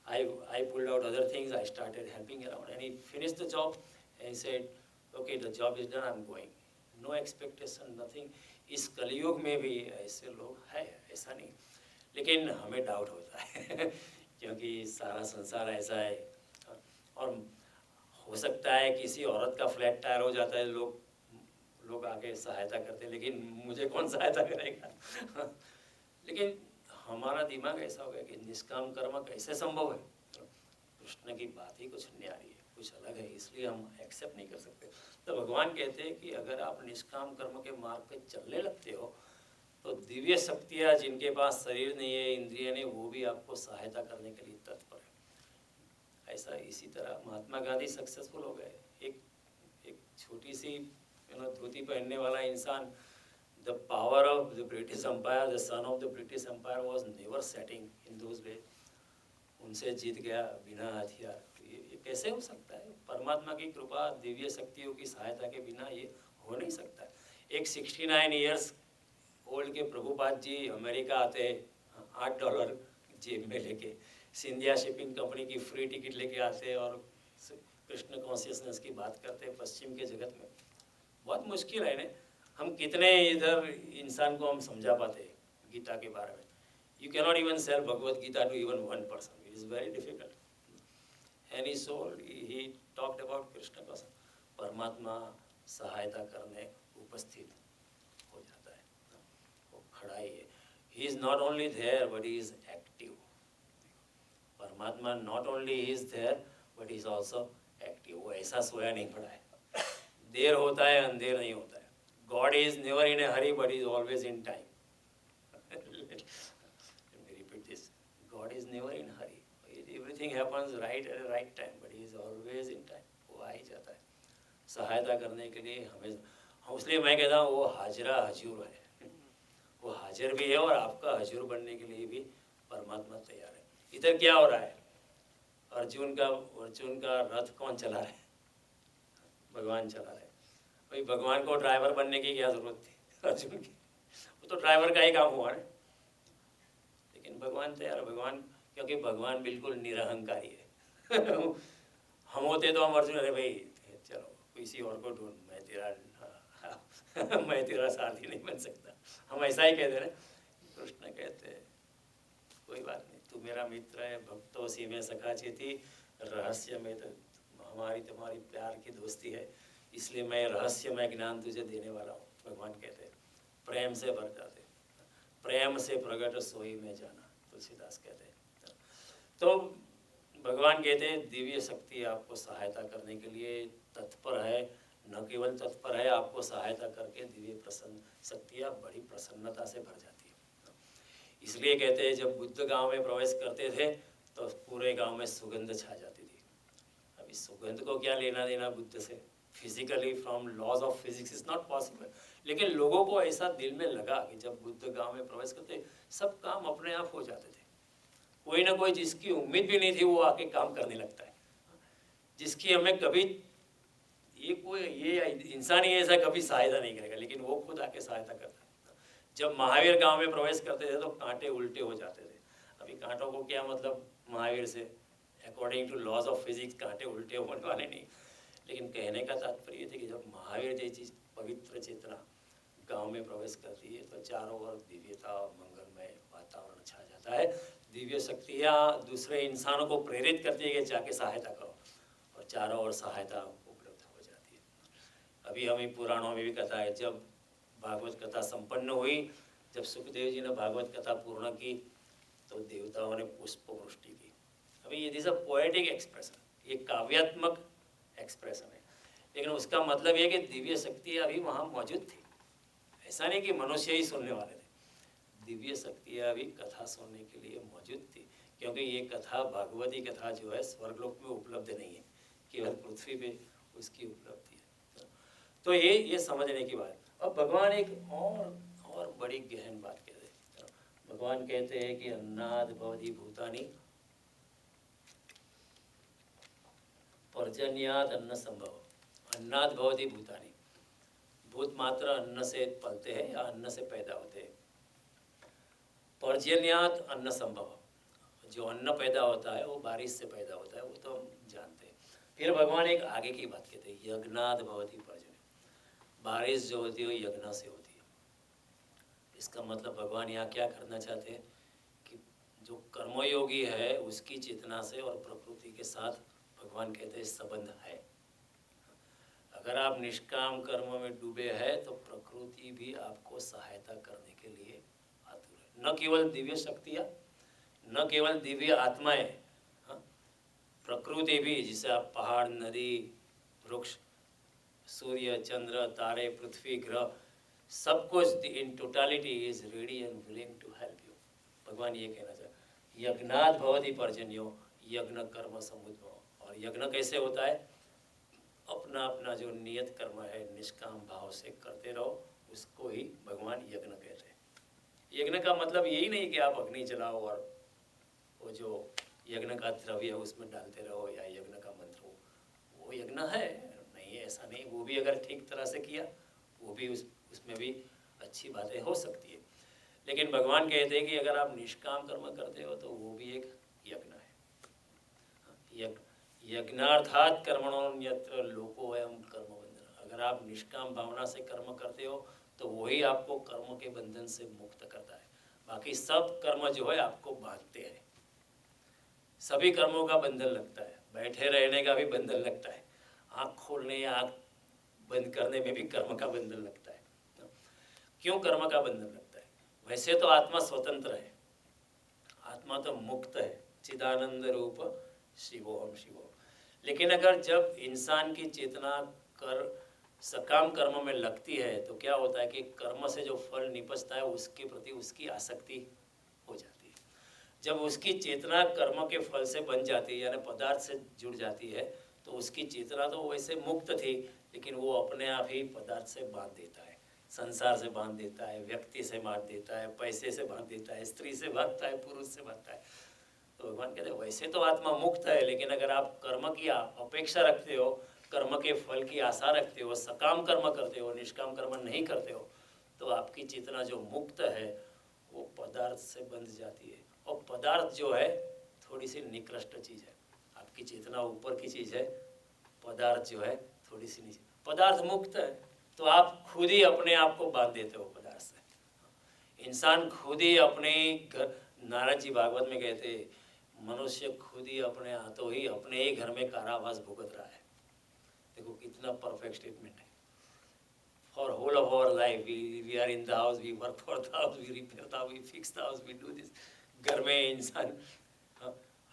I pulled out other things, I started helping around, and he finished the job, and he said, okay, the job is done, I'm going. No expectation, nothing. इस कलयुग में भी ऐसे लोग हैं, ऐसा नहीं, लेकिन हमें डाउट होता है क्योंकि सारा संसार ऐसा है। और हो सकता है किसी औरत का फ्लैट टायर हो जाता है, लोग आके सहायता करते हैं, लेकिन मुझे कौन सहायता करेगा लेकिन हमारा दिमाग ऐसा हो गया कि निष्काम कर्म कैसे संभव है। कृष्ण की बात ही कुछ न्यारी है, कुछ अलग है, इसलिए हम एक्सेप्ट नहीं कर सकते। तो भगवान कहते हैं कि अगर आप निष्काम कर्म के मार्ग पे चलने लगते हो तो दिव्य शक्तियाँ, जिनके पास शरीर नहीं है, इंद्रिय नहीं, वो भी आपको सहायता करने के लिए तत्पर है। ऐसा इसी तरह महात्मा गांधी सक्सेसफुल हो गए। एक छोटी सी धोती पहनने वाला इंसान, the power of the British Empire, the sun of the British Empire was never setting in those days. उनसे जीत गया बिना हथियार। ये कैसे हो सकता है? परमात्मा की कृपा, दिव्य शक्तियों की सहायता के बिना ये हो नहीं सकता। एक 69 इयर्स ओल्ड के प्रभुपाद जी अमेरिका आते, $8 जेब में लेके, सिंधिया शिपिंग कंपनी की फ्री टिकट लेके आते और कृष्ण कॉन्शियसनेस की बात करते पश्चिम के जगत में। बहुत मुश्किल है ना, हम कितने इधर इंसान को हम समझा पाते गीता के बारे में। You cannot even sell Bhagavad Gita to even one person, it is very difficult. Any soul he talked about Krishna का परमात्मा सहायता करने उपस्थित हो जाता है, वो खड़ा ही है। He is not only there but he is active. परमात्मा not only is there but is also active. वो ऐसा सोया नहीं पड़ा है, देर होता है अंधेर नहीं होता है। God is never in a hurry, but is always in time. Let me repeat this. God is never in a hurry. Everything happens right at the right time, but He is always in time. वो आ ही जाता है सहायता करने के लिए हमें। इसलिए मैं कहता हूँ वो हाजरा हजूर है, वो हाजिर भी है और आपका हजूर बनने के लिए भी परमात्मा तैयार है। इधर क्या हो रहा है? अर्जुन का रथ कौन चला रहा है? भगवान चला रहे। भाई भगवान को ड्राइवर बनने की क्या जरूरत थी अर्जुन की? वो तो ड्राइवर का ही काम हुआ है। लेकिन भगवान तैयार है, भगवान, क्योंकि भगवान बिल्कुल निरहंकारी है हम होते तो हम अर्जुन, अरे भाई चलो किसी और को ढूंढ, मैं तेरा साथी नहीं बन सकता, हम ऐसा ही कहते रहे। कृष्ण कहते कोई बात नहीं, तू मेरा मित्र है, भक्तों सी में सखा चेती, रहस्य में तो हमारी तुम्हारी प्यार की दोस्ती है, इसलिए मैं रहस्य में ज्ञान तुझे देने वाला हूँ। भगवान कहते हैं प्रेम से भर जाते, प्रेम से प्रकट सोई में जाना, तुलसीदास कहते हैं। तो भगवान कहते हैं दिव्य शक्ति आपको सहायता करने के लिए तत्पर है, न केवल तत्पर है, आपको सहायता करके दिव्य प्रसन्न शक्तियाँ बड़ी प्रसन्नता से भर जाती है। इसलिए कहते हैं जब बुद्ध गांव में प्रवेश करते थे तो पूरे गांव में सुगंध छा जाती थी। अभी सुगंध को क्या लेना देना बुद्ध से, physically from laws of physics is not possible, लेकिन लोगों को ऐसा दिल में लगा कि जब बुद्ध गांव में प्रवेश करते सब काम अपने आप हो जाते थे। कोई ना कोई जिसकी उम्मीद भी नहीं थी वो आके काम करने लगता है, जिसकी हमें कभी ये इंसान ही ऐसा कभी सहायता नहीं करेगा, लेकिन वो खुद आके सहायता करता है। जब महावीर गांव में प्रवेश करते थे तो कांटे उल्टे हो जाते थे। अभी कांटों को क्या मतलब महावीर से, according to laws of physics कांटे उल्टे होने वाले नहीं, लेकिन कहने का तात्पर्य थे कि जब महावीर जैसी पवित्र चेतना गांव में प्रवेश करती है तो चारों ओर दिव्यता और मंगलमय वातावरण छा जाता है। दिव्य शक्तियाँ दूसरे इंसानों को प्रेरित करती है कि जाके सहायता करो, और चारों ओर सहायता उपलब्ध हो जाती है। अभी हमें पुराणों में भी कथा है, जब भागवत कथा संपन्न हुई, जब सुखदेव जी ने भागवत कथा पूर्ण की तो देवताओं ने पुष्प वृष्टि की। अभी ये दिस अ पोएटिक एक्सप्रेशन, ये काव्यात्मक एक्सप्रेशन है, लेकिन उसका मतलब ये कि दिव्य शक्तियाँ अभी वहाँ मौजूद थी। ऐसा नहीं कि मनुष्य ही सुनने वाले थे, दिव्य शक्तियाँ भी कथा सुनने के लिए मौजूद थी, क्योंकि ये कथा भागवती कथा जो है स्वर्गलोक में उपलब्ध नहीं है, केवल पृथ्वी पे उसकी उपलब्धि है। तो ये समझने की बात। अब भगवान एक और बड़ी गहन बात कहते हैं। भगवान कहते हैं कि अन्नाद भवति भूतानि पर्जन्याद अन्न संभव। अन्नाद भवति भूतानि, भूत मात्र अन्न से पलते हैं या अन्न से पैदा होते हैं। पर्जन्यात अन्न संभव, जो अन्न पैदा होता है वो बारिश से पैदा होता है, वो तो हम जानते हैं। फिर भगवान एक आगे की बात कहते हैं, यज्ञाद भवति पर्जन्य, बारिश जो होती है वो यज्ञ से होती है। इसका मतलब भगवान यहाँ क्या करना चाहते हैं कि जो कर्मयोगी है उसकी चेतना से और प्रकृति के साथ भगवान कहते हैं संबंध है। अगर आप निष्काम कर्म में डूबे हैं तो प्रकृति भी आपको सहायता करने के लिए आतुर है। न केवल दिव्य शक्तियाँ, न केवल दिव्य आत्माएं, प्रकृति भी, जिसे आप पहाड़, नदी, वृक्ष, सूर्य, चंद्र, तारे, पृथ्वी, ग्रह, सब कुछ in totality is ready and willing to help you. भगवान ये कहना चाहते, यज्ञात भवति पर्जन्यो, यज्ञ कर्म समुद्भव। और यज्ञ कैसे होता है? अपना अपना जो नियत कर्म है निष्काम भाव से करते रहो, उसको ही भगवान यज्ञ कहते हैं। यज्ञ का मतलब यही नहीं कि आप अग्नि जलाओ और वो जो यज्ञ का द्रव्य है उसमें डालते रहो या यज्ञ का मंत्र हो, वो यज्ञ है नहीं, ऐसा नहीं। वो भी अगर ठीक तरह से किया वो भी उसमें भी अच्छी बातें हो सकती है, लेकिन भगवान कहते हैं कि अगर आप निष्काम कर्म करते हो तो वो भी एक यज्ञ है। यज्ञार्थात कर्मणोन्यत्र लोको अयं कर्म बंधन। अगर आप निष्काम भावना से कर्म करते हो तो वही आपको कर्म के बंधन से मुक्त करता है। बाकी सब कर्म जो है आपको बांधते हैं। सभी कर्मों का बंधन लगता है, बैठे रहने का भी बंधन लगता है, आँख खोलने या आँख बंद करने में भी कर्म का बंधन लगता है। क्यों कर्म का बंधन लगता है? वैसे तो आत्मा स्वतंत्र है, आत्मा तो मुक्त है, चिदानंद रूप शिवोहम शिवोहम। लेकिन अगर जब इंसान की चेतना कर सकाम कर्म में लगती है तो क्या होता है कि कर्म से जो फल निपजता है उसके प्रति उसकी आसक्ति हो जाती है। जब उसकी चेतना कर्म के फल से बन जाती है, यानी पदार्थ से जुड़ जाती है, तो उसकी चेतना तो वैसे मुक्त थी, लेकिन वो अपने आप ही पदार्थ से बांध देता है, संसार से बांध देता है, व्यक्ति से बांध देता है, पैसे से बांध देता है, स्त्री से बांधता है, पुरुष से बांधता है। तो भगवान कहते हैं वैसे तो आत्मा मुक्त है, लेकिन अगर आप कर्म की अपेक्षा रखते हो, कर्म के फल की आशा रखते हो, सकाम कर्म करते हो, निष्काम कर्म नहीं करते हो, तो आपकी चेतना जो मुक्त है वो पदार्थ से बंध जाती है। और पदार्थ जो है थोड़ी सी निकृष्ट चीज़ है, आपकी चेतना ऊपर की चीज़ है, पदार्थ जो है थोड़ी सी नीचे। पदार्थ मुक्त है तो आप खुद ही अपने आप को बांध देते हो पदार्थ से। इंसान खुद ही अपने नारद जी भागवत में कहते मनुष्य खुद ही अपने हाथों ही अपने ही घर में कारावास भुगत रहा है। देखो कितना परफेक्ट स्टेटमेंट है। For whole of our life we are in the house, we work for the house, we repair the house, we fix the house, we do this. घर में इंसान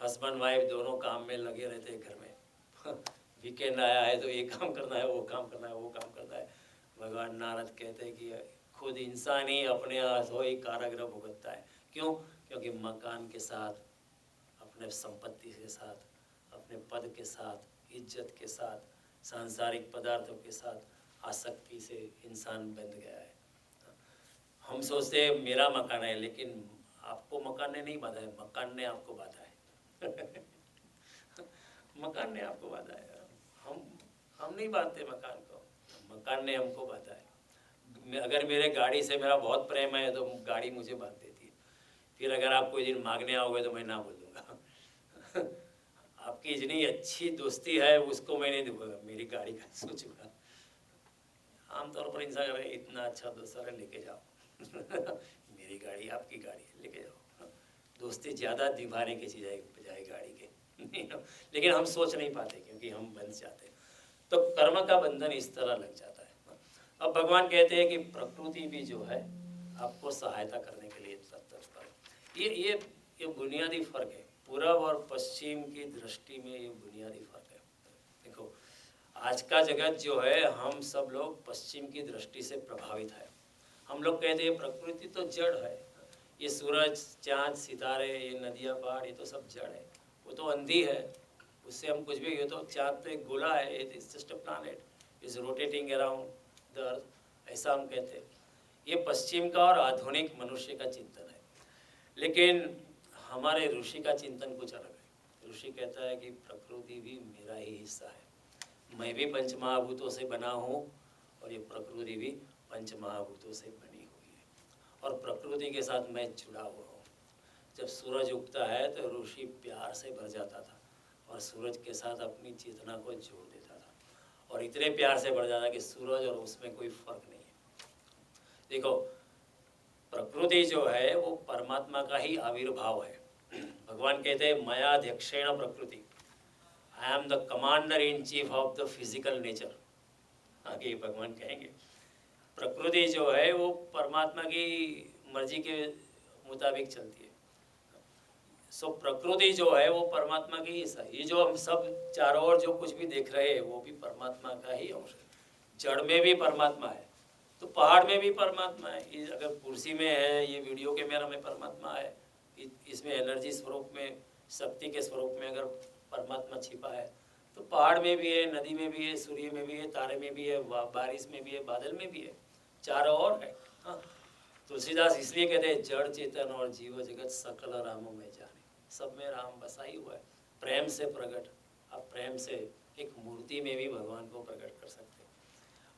हस्बैंड वाइफ दोनों काम में लगे रहते हैं घर में। वीकेंड आया है तो ये काम करना है, वो काम करना है, वो काम करना है। भगवान नारद कहते हैं कि खुद इंसान ही अपने हाथों ही कारागृह भुगतता है। क्यों? क्योंकि मकान के साथ, अपने संपत्ति के साथ, अपने पद के साथ, इज्जत के साथ, सांसारिक पदार्थों के साथ आसक्ति से इंसान बंध गया है। हम सोचते हैं मेरा मकान है, लेकिन आपको मकान ने नहीं बांधा है, मकान ने आपको बांधा है। मकान ने आपको बांधा है। हम नहीं बांधते मकान को, मकान ने हमको बांधा है। अगर मेरे गाड़ी से मेरा बहुत प्रेम है तो गाड़ी मुझे बांध देती है। फिर अगर आप कोई दिन मांगने आओगे तो मैं ना बोल दूंगा। आपकी इतनी अच्छी दोस्ती है उसको मैं नहीं दूंगा, मेरी गाड़ी का सोचूंगा। आमतौर पर इंसान कह रहे इतना अच्छा दोस्त है लेके जाओ। मेरी गाड़ी आपकी गाड़ी लेके जाओ। दोस्ती ज़्यादा निभाने की चीज़ है बजाय गाड़ी के। लेकिन हम सोच नहीं पाते क्योंकि हम बंध जाते हैं। तो कर्म का बंधन इस तरह लग जाता है। अब भगवान कहते हैं कि प्रकृति भी जो है आपको सहायता करने के लिए तत्पर है। ये बुनियादी फर्क है। पूरब और पश्चिम की दृष्टि में ये बुनियादी फर्क है। देखो आज का जगत जो है, हम सब लोग पश्चिम की दृष्टि से प्रभावित है। हम लोग कहते हैं प्रकृति तो जड़ है, ये सूरज चांद सितारे, ये नदियाँ पहाड़, ये तो सब जड़ है। वो तो अंधी है, उससे हम कुछ भी, ये तो चांद पे गोला है, it is just a planet, is rotating around the earth, ऐसा हम कहते हैं। ये पश्चिम का और आधुनिक मनुष्य का चिंतन है। लेकिन हमारे ऋषि का चिंतन कुछ अलग है। ऋषि कहता है कि प्रकृति भी मेरा ही हिस्सा है, मैं भी पंचमहाभूतों से बना हूँ और ये प्रकृति भी पंचमहाभूतों से बनी हुई है, और प्रकृति के साथ मैं जुड़ा हुआ हूँ। जब सूरज उगता है तो ऋषि प्यार से भर जाता था और सूरज के साथ अपनी चेतना को जोड़ देता था, और इतने प्यार से भर जाता कि सूरज और उसमें कोई फर्क नहीं है। देखो प्रकृति जो है वो परमात्मा का ही आविर्भाव है। भगवान कहते हैं मयाध्यक्षेण प्रकृति, I am the commander in chief of the physical nature. आगे भगवान कहेंगे प्रकृति जो है वो परमात्मा की मर्जी के मुताबिक चलती है। सो प्रकृति जो है वो परमात्मा की हिस्सा है। ये जो हम सब चारों ओर जो कुछ भी देख रहे हैं वो भी परमात्मा का ही अंश है। जड़ में भी परमात्मा है तो पहाड़ में भी परमात्मा है। ये अगर कुर्सी में है, ये वीडियो कैमरा में परमात्मा है, इसमें एनर्जी स्वरूप में, शक्ति के स्वरूप में अगर परमात्मा छिपा है तो पहाड़ में भी है, नदी में भी है, सूर्य में भी है, तारे में भी है, बारिश में भी है, बादल में भी है, चारों ओर है। हाँ, तुलसीदास इसलिए कहते हैं जड़ चेतन और जीव जगत सकल रामों में जाने, सब में राम बसा ही हुआ है। प्रेम से प्रकट, आप प्रेम से एक मूर्ति में भी भगवान को प्रकट कर सकते हैं।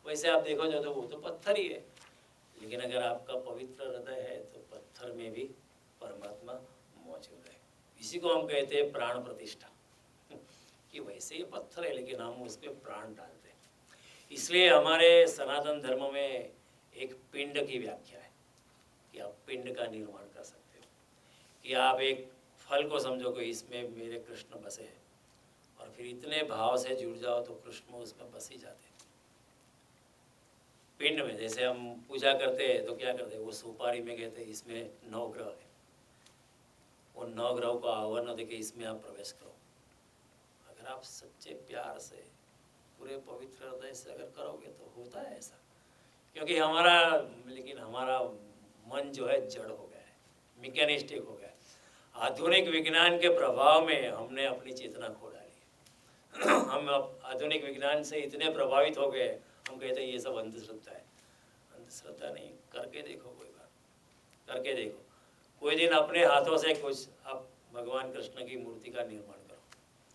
वैसे आप देखो जो तो वो तो पत्थर ही है, लेकिन अगर आपका पवित्र हृदय है तो पत्थर में भी परमात्मा मौजूद है। इसी को हम कहते हैं प्राण प्रतिष्ठा, कि वैसे ये पत्थर है लेकिन हम उसमें प्राण डालते हैं। इसलिए हमारे सनातन धर्म में एक पिंड की व्याख्या है कि आप पिंड का निर्माण कर सकते हो, कि आप एक फल को समझो कि इसमें मेरे कृष्ण बसे हैं, और फिर इतने भाव से जुड़ जाओ तो कृष्ण उसमें बस ही जाते हैं। पिंड में जैसे हम पूजा करते हैं तो क्या करते हैं, वो सुपारी में कहते हैं इसमें 9 ग्रह है, वो 9 ग्रहों को आह्वान दे के इसमें आप प्रवेश करो। अगर आप सच्चे प्यार से पूरे पवित्र हृदय से अगर करोगे तो होता है ऐसा। क्योंकि हमारा मन जो है जड़ हो गया है, मैकेनिस्टिक हो गया है। आधुनिक विज्ञान के प्रभाव में हमने अपनी चेतना खो डाली है। हम आधुनिक विज्ञान से इतने प्रभावित हो गए, हम कहते हैं ये सब अंधश्रद्धा है। अंधश्रद्धा नहीं, करके देखो, कोई बात करके देखो। कोई दिन अपने हाथों से कुछ आप भगवान कृष्ण की मूर्ति का निर्माण करो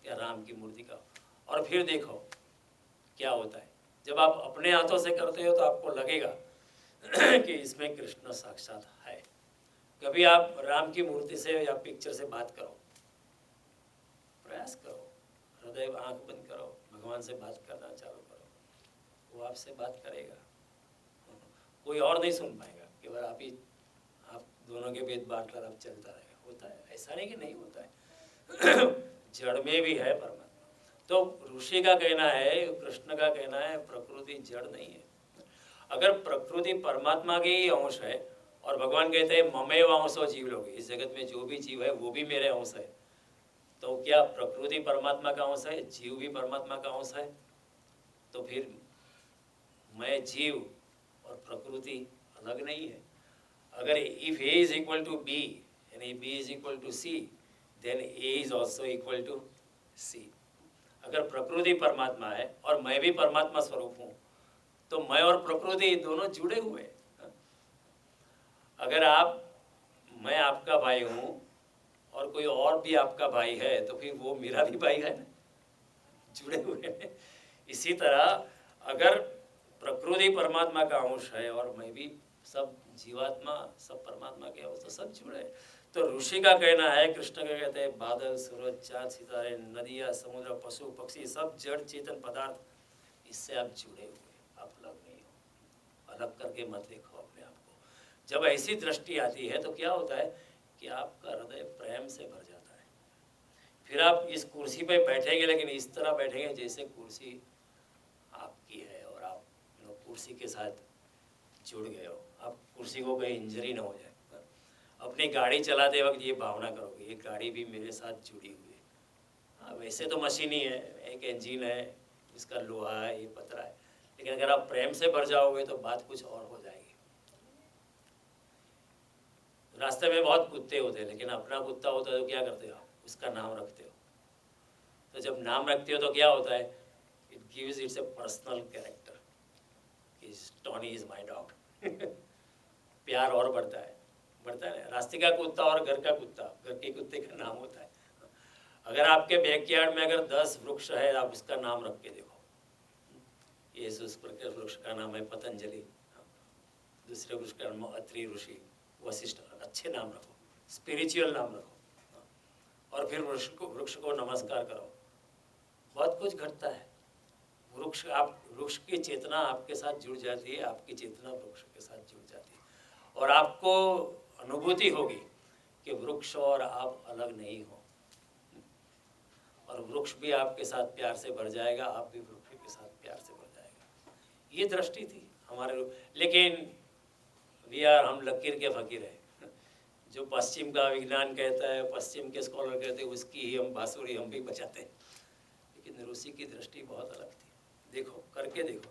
या राम की मूर्ति का, और फिर देखो क्या होता है। जब आप अपने हाथों से करते हो तो आपको लगेगा कि इसमें कृष्ण साक्षात है। कभी आप राम की मूर्ति से या पिक्चर से बात करो, प्रयास करो, हृदय आंख बंद करो, भगवान से बात करना चालू करो, वो आपसे बात करेगा। कोई और नहीं सुन पाएगा, केवल आप दोनों के भेद बांट कर आप चलता रहेगा, वो होता है, ऐसा नहीं कि नहीं होता है। जड़ में भी है परमात्मा। तो ऋषि का कहना है, कृष्ण का कहना है, प्रकृति जड़ नहीं है। अगर प्रकृति परमात्मा के ही अंश है और भगवान कहते हैं ममेव अंशो जीव लोग, इस जगत में जो भी जीव है वो भी मेरे अंश है, तो क्या प्रकृति परमात्मा का अंश है, जीव भी परमात्मा का अंश है? तो फिर मैं जीव और प्रकृति अलग नहीं है। अगर if A is equal to B and B is equal to C, then A is also equal to C. अगर प्रकृति परमात्मा है और मैं भी परमात्मा स्वरूप हूँ, तो मैं और प्रकृति दोनों जुड़े हुए हैं। अगर मैं आपका भाई हूँ और कोई और भी आपका भाई है, तो फिर वो मेरा भी भाई है ना, जुड़े हुए हैं। इसी तरह अगर प्रकृति परमात्मा का अंश है और मैं भी, सब जीवात्मा सब परमात्मा के अंश, तो सब जुड़े। तो ऋषि का कहना है, कृष्ण का कहते हैं बादल, सूरज, चाँद, सितारे, नदियाँ, समुद्र, पशु, पक्षी, सब जड़ चेतन पदार्थ, इससे आप जुड़े हुए, आप अलग नहीं हो। अलग करके मत देखो अपने आप को। जब ऐसी दृष्टि आती है तो क्या होता है कि आपका हृदय प्रेम से भर जाता है। फिर आप इस कुर्सी पे बैठेंगे, लेकिन इस तरह बैठेंगे जैसे कुर्सी आपकी है और आप कुर्सी के साथ जुड़ गए हो। आप कुर्सी को कहीं इंजरी ना हो जाए। अपनी गाड़ी चलाते वक्त ये भावना करोगे, ये गाड़ी भी मेरे साथ जुड़ी हुई है। हाँ, वैसे तो मशीन ही है, एक इंजन है, इसका लोहा है, ये पतरा है, लेकिन अगर आप प्रेम से भर जाओगे तो बात कुछ और हो जाएगी। रास्ते में बहुत कुत्ते होते हैं, लेकिन अपना कुत्ता होता है तो क्या करते हो आप? उसका नाम रखते हो। तो जब नाम रखते हो तो क्या होता है? It gives its a personal character. Tony is my dog. प्यार और बढ़ता है ना। रास्ते का कुत्ता और घर का कुत्ता, घर के कुत्ते का नाम होता है। अगर आपके बैकयार्ड में अगर 10 वृक्ष है, आप उसका नाम रख के देखो। ये उस वृक्ष का नाम है पतंजलि, दूसरे वृक्ष का नाम अत्रि ऋषि, वशिष्ठ। अच्छे नाम रखो, स्पिरिचुअल नाम रखो, और फिर वृक्ष को नमस्कार करो। बहुत कुछ घटता है। वृक्ष की चेतना आपके साथ जुड़ जाती है, आपकी चेतना वृक्ष के साथ जुड़ जाती है, और आपको अनुभूति होगी कि वृक्ष और आप अलग नहीं हो, और वृक्ष भी आपके साथ प्यार से भर जाएगा, आप भी वृक्ष के साथ प्यार से भर जाएगा। ये दृष्टि थी हमारे। लेकिन हम लकीर के फकीर हैं। जो पश्चिम का विज्ञान कहता है, पश्चिम के स्कॉलर कहते हैं, उसकी ही हम बांसुरी हम भी बजाते हैं। लेकिन ऋषि की दृष्टि बहुत अलग थी। देखो, करके देखो,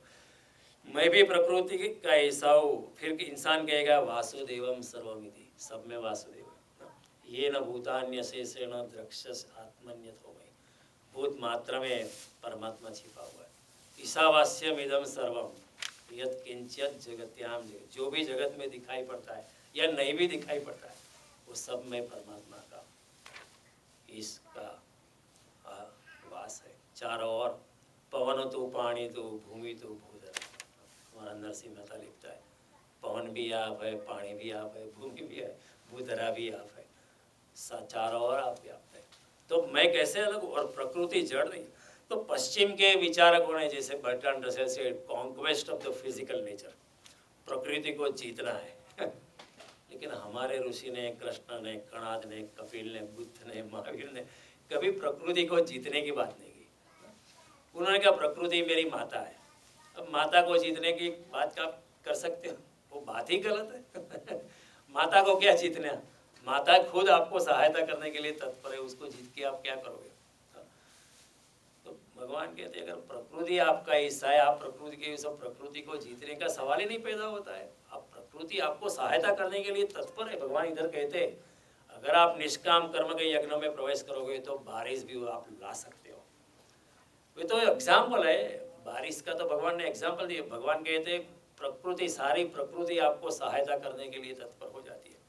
मैं भी प्रकृति का ऐसा हूँ। फिर इंसान कहेगा वासुदेवम सर्वमिति, सब में वासुदेव है। ये न भूतान्य शेषेण द्रक्षस आत्मन्यत हो गई। भूत मात्रा में परमात्मा छिपा हुआ है। ईशावास्यम इदम सर्वम यत् किंचित जगत्याम, जो भी जगत में दिखाई पड़ता है या नहीं भी दिखाई पड़ता है, वो सब में परमात्मा का इसका वास है। चारों ओर पवन तो पानी तो भूमि तो भूधर। हमारा नरसिंह मेहता लिखता है, पवन भी आप है, पानी भी आप है, भूमि भी है, भूधरा भी आप है, चारों ओर आप व्याप्त है। तो मैं कैसे अलग हूँ? और प्रकृति जड़ नहीं। तो पश्चिम के विचारकों ने, जैसे बर्ट्रांड रसेल से, conquest of the physical nature, प्रकृति को जीतना है। लेकिन हमारे ऋषि ने, कृष्ण ने, कणाद ने, कपिल ने, बुद्ध ने, महावीर ने कभी प्रकृति को जीतने की बात नहीं की। उन्होंने कहा प्रकृति मेरी माता है। अब माता को जीतने की बात का कर सकते हो? वो बात ही गलत है। माता को क्या जीतना? माता खुद आपको सहायता करने के लिए तत्पर है, उसको जीत के आप क्या करोगे? तो भगवान कहते हैं, अगर प्रकृति आपका हिस्सा है, आप प्रकृति के हिस्सा, प्रकृति को जीतने का सवाल ही नहीं पैदा होता है। आप प्रकृति आपको सहायता करने के लिए तत्पर है। भगवान इधर कहते हैं, अगर आप निष्काम कर्म के यज्ञ में प्रवेश करोगे तो बारिश भी आप ला सकते हो। ये तो एग्जाम्पल है, बारिश का तो भगवान ने एग्जाम्पल दिया। भगवान कहते हैं प्रकृति, सारी प्रकृति आपको सहायता करने के लिए तत्पर हो जाती है।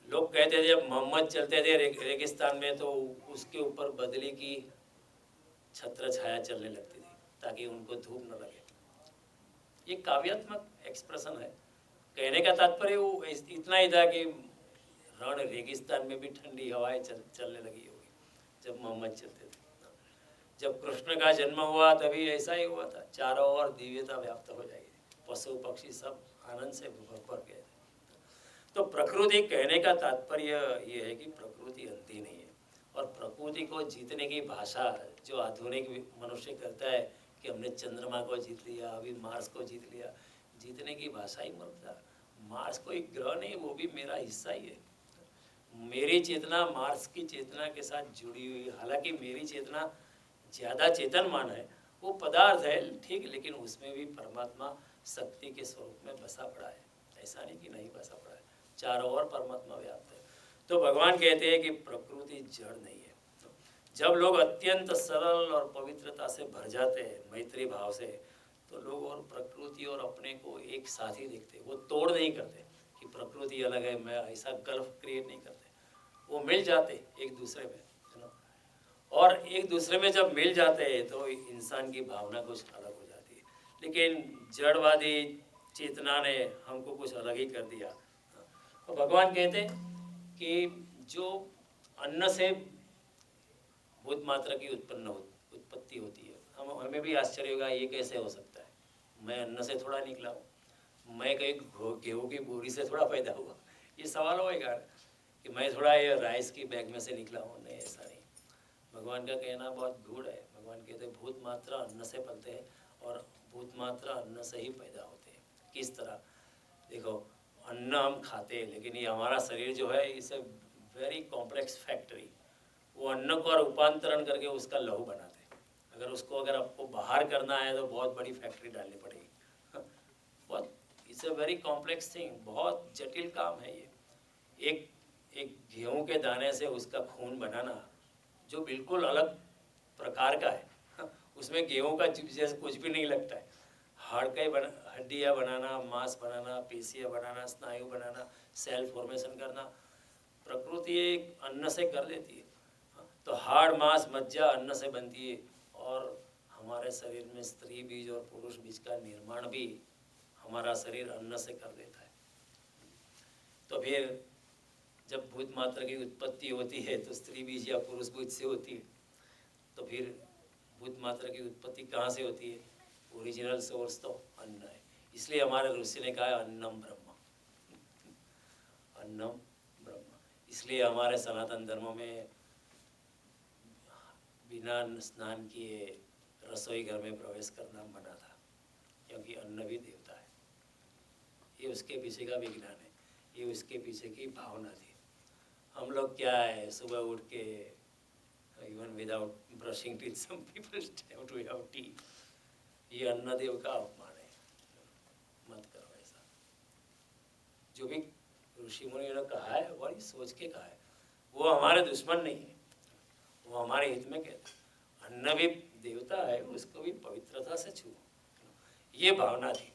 लोग कहते थे, जब मोहम्मद चलते थे रेगिस्तान में, तो उसके ऊपर बदली की छत्र छाया चलने लगती थी ताकि उनको धूप न लगे। ये काव्यात्मक एक्सप्रेशन है। कहने का तात्पर्य वो इतना ही था कि रण रेगिस्तान में भी ठंडी हवाएं चलने लगी होगी जब मोहम्मद चलते थे। जब कृष्ण का जन्म हुआ तभी ऐसा ही हुआ था। चारों ओर दिव्यता व्याप्त हो जाएगी, पशु पक्षी सब आनंद से भर गए थे। तो प्रकृति कहने का तात्पर्य ये है कि प्रकृति अंधी नहीं है, और प्रकृति को जीतने की भाषा जो आधुनिक मनुष्य करता है कि हमने चंद्रमा को जीत लिया, अभी मार्स को जीत लिया, जीतने की भाषा ही मरता। मार्स कोई ग्रह नहीं, वो भी मेरा हिस्सा ही है। मेरी चेतना मार्स की चेतना के साथ जुड़ी हुई, हालांकि मेरी चेतना ज़्यादा चेतनमान है, वो पदार्थ है ठीक, लेकिन उसमें भी परमात्मा शक्ति के स्वरूप में बसा पड़ा है, ऐसा नहीं कि नहीं बसा पड़ा है, चारों ओर परमात्मा व्याप्त है। तो भगवान कहते हैं कि प्रकृति जड़ नहीं है। जब लोग अत्यंत सरल और पवित्रता से भर जाते हैं, मैत्री भाव से, तो लोग और प्रकृति और अपने को एक साथ ही देखते, वो तोड़ नहीं करते कि प्रकृति अलग है, मैं ऐसा गल्फ क्रिएट नहीं करते, वो मिल जाते एक दूसरे में, है ना। और एक दूसरे में जब मिल जाते हैं तो इंसान की भावना कुछ अलग हो जाती है, लेकिन जड़वादी चेतना ने हमको कुछ अलग ही कर दिया। तो भगवान कहते हैं कि जो अन्न से भूत मात्रा की उत्पत्ति होती है, हमें भी आश्चर्य होगा ये कैसे हो सकता है, मैं अन्न से थोड़ा निकला हूँ, मैं कहीं गेहूँ की बोरी से थोड़ा पैदा हुआ, ये सवाल होएगा कि मैं थोड़ा ये राइस की बैग में से निकला हूँ, नहीं ऐसा नहीं। भगवान का कहना बहुत गूढ़ है। भगवान कहते हैं भूत मात्रा अन्न से पलते हैं और भूत मात्रा अन्न से ही पैदा होते हैं। किस तरह? देखो, अन्न हम खाते हैं, लेकिन ये हमारा शरीर जो है इसे वेरी कॉम्प्लेक्स फैक्ट्री, वो अन्न को रूपांतरण करके उसका लहू बनाते हैं। अगर आपको बाहर करना है तो बहुत बड़ी फैक्ट्री डालनी पड़ेगी, बहुत, it's a very complex thing, बहुत जटिल काम है ये। एक गेहूं के दाने से उसका खून बनाना जो बिल्कुल अलग प्रकार का है, उसमें गेहूं का जैसे कुछ भी नहीं लगता है, हड्डियाँ बनाना, मांस बनाना, पेशियाँ बनाना, स्नायु बनाना, सेल फॉर्मेशन करना, प्रकृति एक अन्न से कर देती है। तो हाड़, मांस, मज्जा अन्न से बनती है, और हमारे शरीर में स्त्री बीज और पुरुष बीज का निर्माण भी हमारा शरीर अन्न से कर देता है। तो फिर जब भूत मात्रा की उत्पत्ति होती है तो स्त्री बीज या पुरुष बीज से होती है, तो फिर भूत मात्रा की उत्पत्ति कहाँ से होती है? ओरिजिनल सोर्स तो अन्न है। इसलिए हमारे ऋषि ने कहा है अन्नम ब्रह्म, अन्नम ब्रह्म। इसलिए हमारे सनातन धर्म में बिना स्नान किए रसोई घर में प्रवेश करना मना था, क्योंकि अन्न भी देवता है। ये उसके पीछे का विज्ञान है, ये उसके पीछे की भावना थी। हम लोग क्या है, सुबह उठ के even without brushing teeth some people have to have tea, ये अन्न देव का अपमान है, मत करो ऐसा। जो भी ऋषि मुनियों ने कहा है बड़ी सोच के कहा है, वो हमारे दुश्मन नहीं है, वो हमारे हित में कहते हैं। अन्न भी देवता है, उसको भी पवित्रता से छू, ये भावना थी।